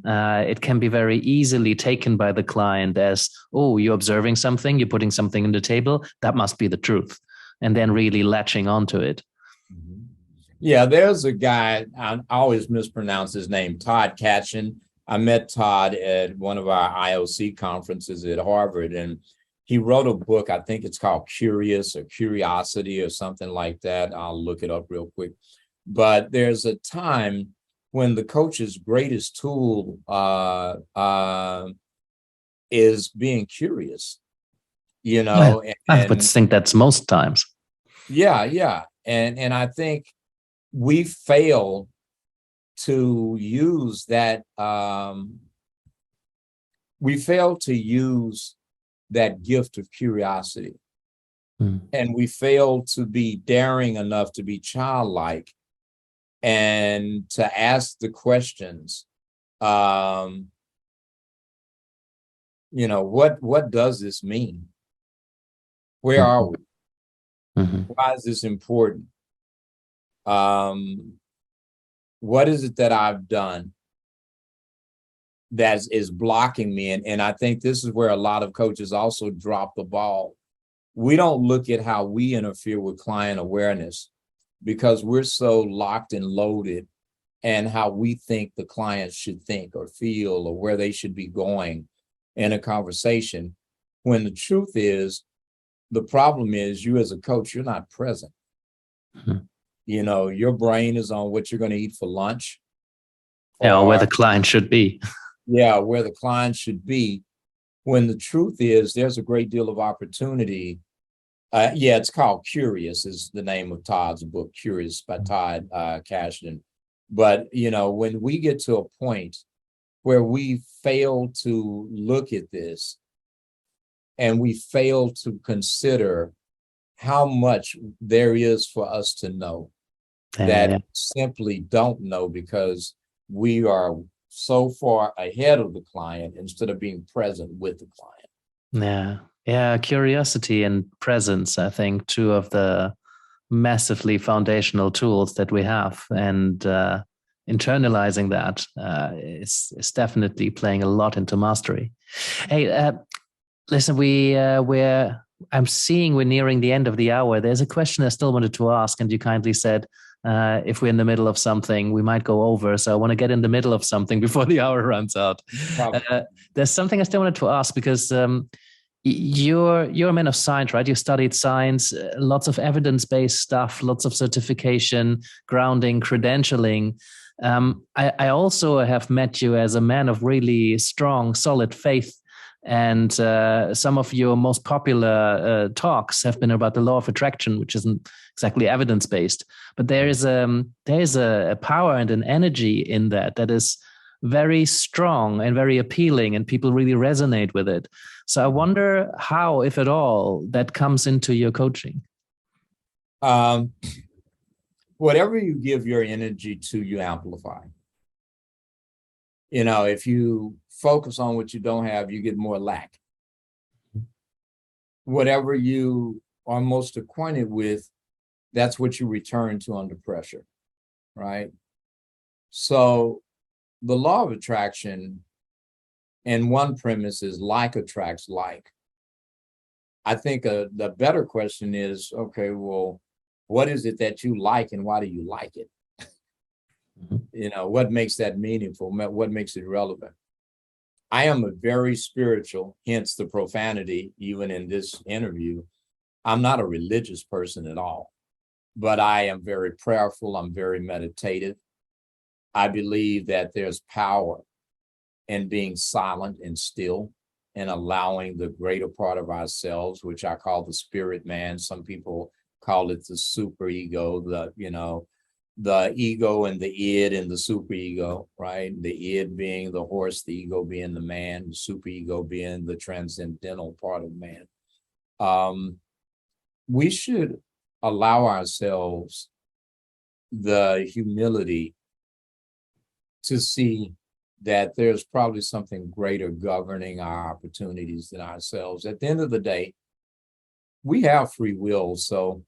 It can be very easily taken by the client as, oh, you're observing something, you're putting something on the table, that must be the truth, and then really latching onto it. Yeah, there's a guy, I always mispronounce his name, Todd Katchen. I met Todd at one of our IOC conferences at Harvard, and he wrote a book, I think it's called Curious or Curiosity or something like that. I'll look it up real quick. But there's a time when the coach's greatest tool is being curious, you know. I would think that's most times. Yeah. And I think we fail to use that. We fail to use that gift of curiosity. And we fail to be daring enough to be childlike and to ask the questions, you know, what does this mean? Where are we? Why is this important? What is it that I've done that is blocking me? And I think this is where a lot of coaches also drop the ball. We don't look at how we interfere with client awareness because we're so locked and loaded and how we think the client should think or feel or where they should be going in a conversation. When the truth is, the problem is you as a coach, you're not present. You know, your brain is on what you're going to eat for lunch. Or where the client should be. Yeah, where the client should be. When the truth is, there's a great deal of opportunity. Yeah, it's called Curious is the name of Todd's book, Curious by Todd Katchen. But, you know, when we get to a point where we fail to look at this and we fail to consider how much there is for us to know that simply don't know because we are so far ahead of the client instead of being present with the client. Yeah, curiosity and presence, I think, two of the massively foundational tools that we have. And internalizing that is definitely playing a lot into mastery. Hey, listen, I'm seeing we're nearing the end of the hour. There's a question I still wanted to ask, and you kindly said, if we're in the middle of something, we might go over. So I want to get in the middle of something before the hour runs out. There's something I still wanted to ask because you're a man of science, right? You studied science, lots of evidence-based stuff, lots of certification, grounding, credentialing. I also have met you as a man of really strong, solid faith. And some of your most popular talks have been about the law of attraction, which isn't exactly evidence-based. But there is a power and an energy in that is very strong and very appealing, and people really resonate with it. So I wonder how, if at all, that comes into your coaching. Whatever you give your energy to, you amplify. You know, if you focus on what you don't have, you get more lack. Whatever you are most acquainted with, that's what you return to under pressure, right? So the law of attraction, and one premise is like attracts like. I think the better question is, okay, well, what is it that you like and why do you like it? You know, what makes that meaningful? What makes it relevant? I am a very spiritual, hence the profanity, even in this interview. I'm not a religious person at all, but I am very prayerful. I'm very meditative. I believe that there's power in being silent and still and allowing the greater part of ourselves, which I call the spirit man. Some people call it the super ego, the ego and the id and the superego, right? The id being the horse, the ego being the man, the superego being the transcendental part of man. We should allow ourselves the humility to see that there's probably something greater governing our opportunities than ourselves. At the end of the day, we have free will, so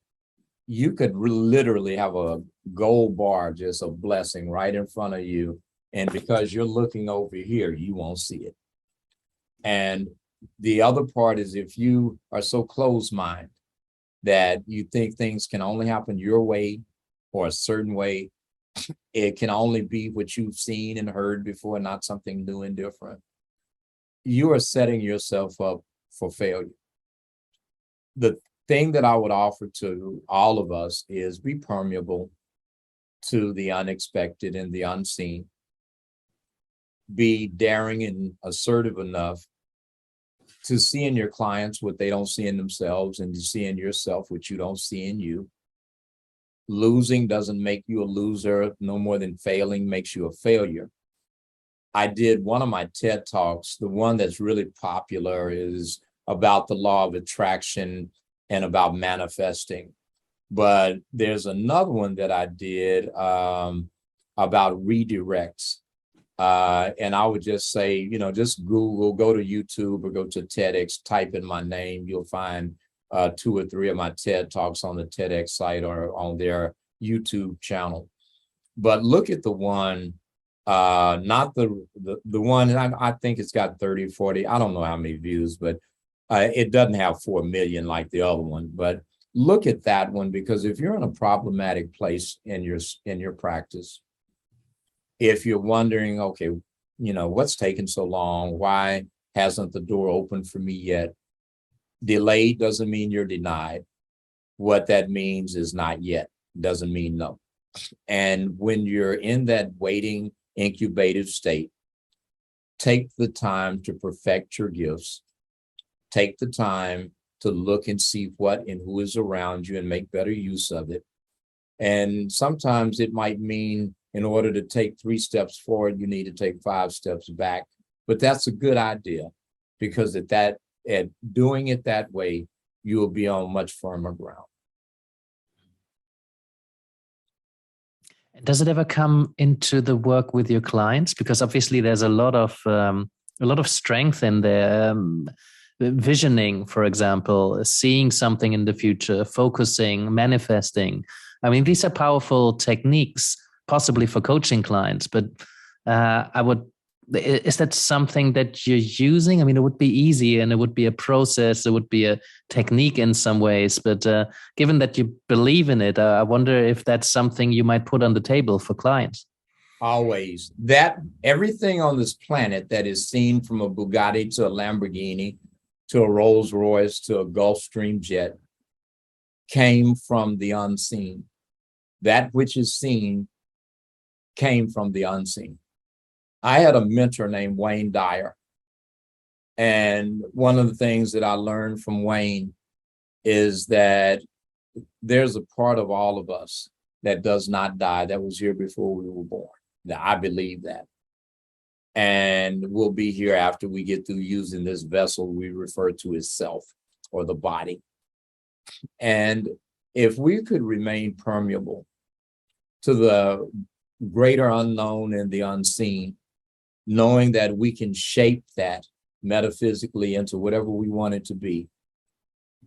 you could literally have a gold bar, just a blessing right in front of you. And because you're looking over here, you won't see it. And the other part is if you are so closed-minded that you think things can only happen your way or a certain way, it can only be what you've seen and heard before, not something new and different, you are setting yourself up for failure. The thing that I would offer to all of us is be permeable to the unexpected and the unseen. Be daring and assertive enough to see in your clients what they don't see in themselves, and to see in yourself what you don't see in you. Losing doesn't make you a loser, no more than failing makes you a failure. I did one of my TED Talks, the one that's really popular is about the law of attraction and about manifesting. But there's another one that I did about redirects. And I would just say, just Google, go to YouTube or go to TEDx, type in my name. You'll find 2 or 3 of my TED Talks on the TEDx site or on their YouTube channel. But look at the one, not the one, I think it's got 30, 40, I don't know how many views, but it doesn't have 4 million like the other one. But look at that one, because if you're in a problematic place in your practice, if you're wondering, okay, what's taking so long? Why hasn't the door opened for me yet? Delayed doesn't mean you're denied. What that means is not yet, doesn't mean no. And when you're in that waiting, incubative state, take the time to perfect your gifts. Take the time to look and see what and who is around you and make better use of it. And sometimes it might mean in order to take 3 steps forward, you need to take 5 steps back. But that's a good idea, because at doing it that way, you will be on much firmer ground. Does it ever come into the work with your clients? Because obviously there's a lot of strength in there. Visioning, for example, seeing something in the future, focusing, manifesting. I mean, these are powerful techniques, possibly for coaching clients, but is that something that you're using? I mean, it would be easy and it would be a process, it would be a technique in some ways, but given that you believe in it, I wonder if that's something you might put on the table for clients. Always. That everything on this planet that is seen, from a Bugatti to a Lamborghini to a Rolls Royce to a Gulfstream jet, came from the unseen. That which is seen came from the unseen. I had a mentor named Wayne Dyer. And one of the things that I learned from Wayne is that there's a part of all of us that does not die, that was here before we were born. Now, I believe that. And we'll be here after we get through using this vessel we refer to as self, or the body. And if we could remain permeable to the greater unknown and the unseen, knowing that we can shape that metaphysically into whatever we want it to be.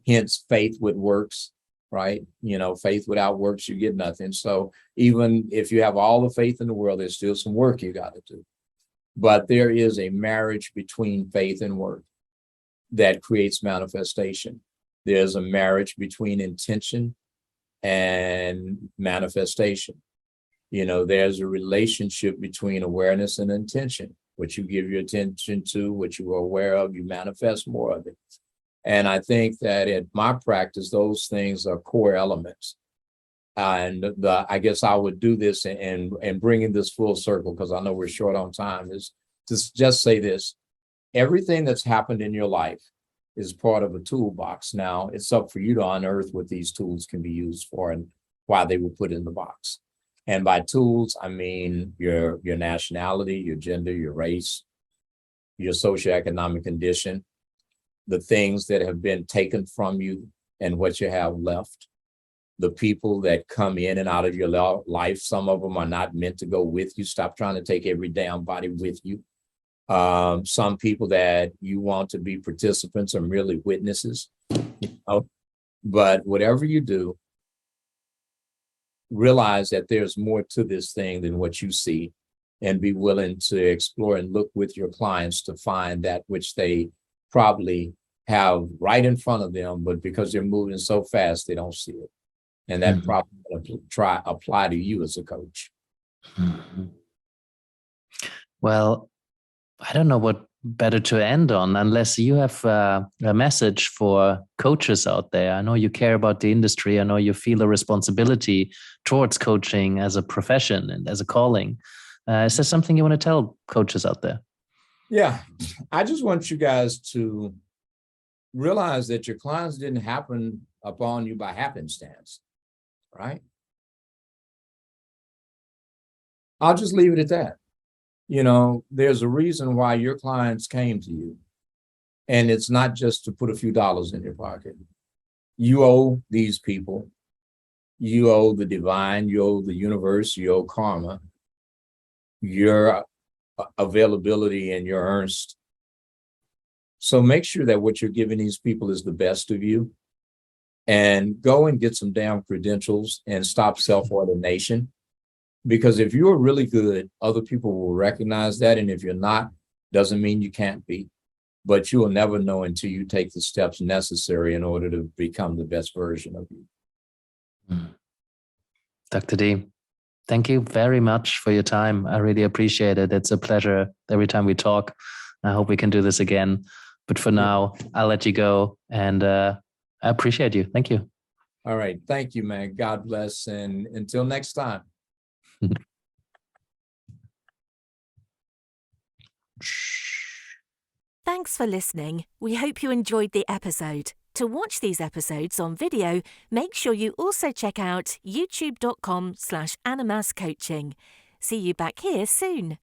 Hence, faith with works, right? Faith without works, you get nothing. So even if you have all the faith in the world, there's still some work you got to do. But there is a marriage between faith and work that creates manifestation. There's a marriage between intention and manifestation. There's a relationship between awareness and intention. What you give your attention to, what you are aware of, you manifest more of it. And I think that in my practice, those things are core elements. And I guess I would do this and bringing this full circle, because I know we're short on time, is to just say this: everything that's happened in your life is part of a toolbox. Now, it's up for you to unearth what these tools can be used for and why they were put in the box. And by tools, I mean your nationality, your gender, your race, your socioeconomic condition, the things that have been taken from you and what you have left, the people that come in and out of your life. Some of them are not meant to go with you. Stop trying to take every damn body with you. Some people that you want to be participants are merely witnesses. But whatever you do, realize that there's more to this thing than what you see, and be willing to explore and look with your clients to find that which they probably have right in front of them, but because they're moving so fast, they don't see it. And that probably apply to you as a coach. Well, I don't know what better to end on, unless you have a message for coaches out there. I know you care about the industry. I know you feel a responsibility towards coaching as a profession and as a calling. Is there something you want to tell coaches out there? Yeah, I just want you guys to realize that your clients didn't happen upon you by happenstance, right? I'll just leave it at that. You know, there's a reason why your clients came to you. And it's not just to put a few dollars in your pocket. You owe these people. You owe the divine. You owe the universe. You owe karma. Your availability and your earnest. So make sure that what you're giving these people is the best of you. And go and get some damn credentials and stop self-ordination. Because if you're really good, other people will recognize that. And if you're not, doesn't mean you can't be. But you will never know until you take the steps necessary in order to become the best version of you. Dr. D, thank you very much for your time. I really appreciate it. It's a pleasure every time we talk. I hope we can do this again. But for now, I'll let you go. And I appreciate you. Thank you. All right. Thank you, man. God bless. And until next time. Thanks for listening. We hope you enjoyed the episode. To watch these episodes on video, make sure you also check out youtube.com/animascoaching. See you back here soon.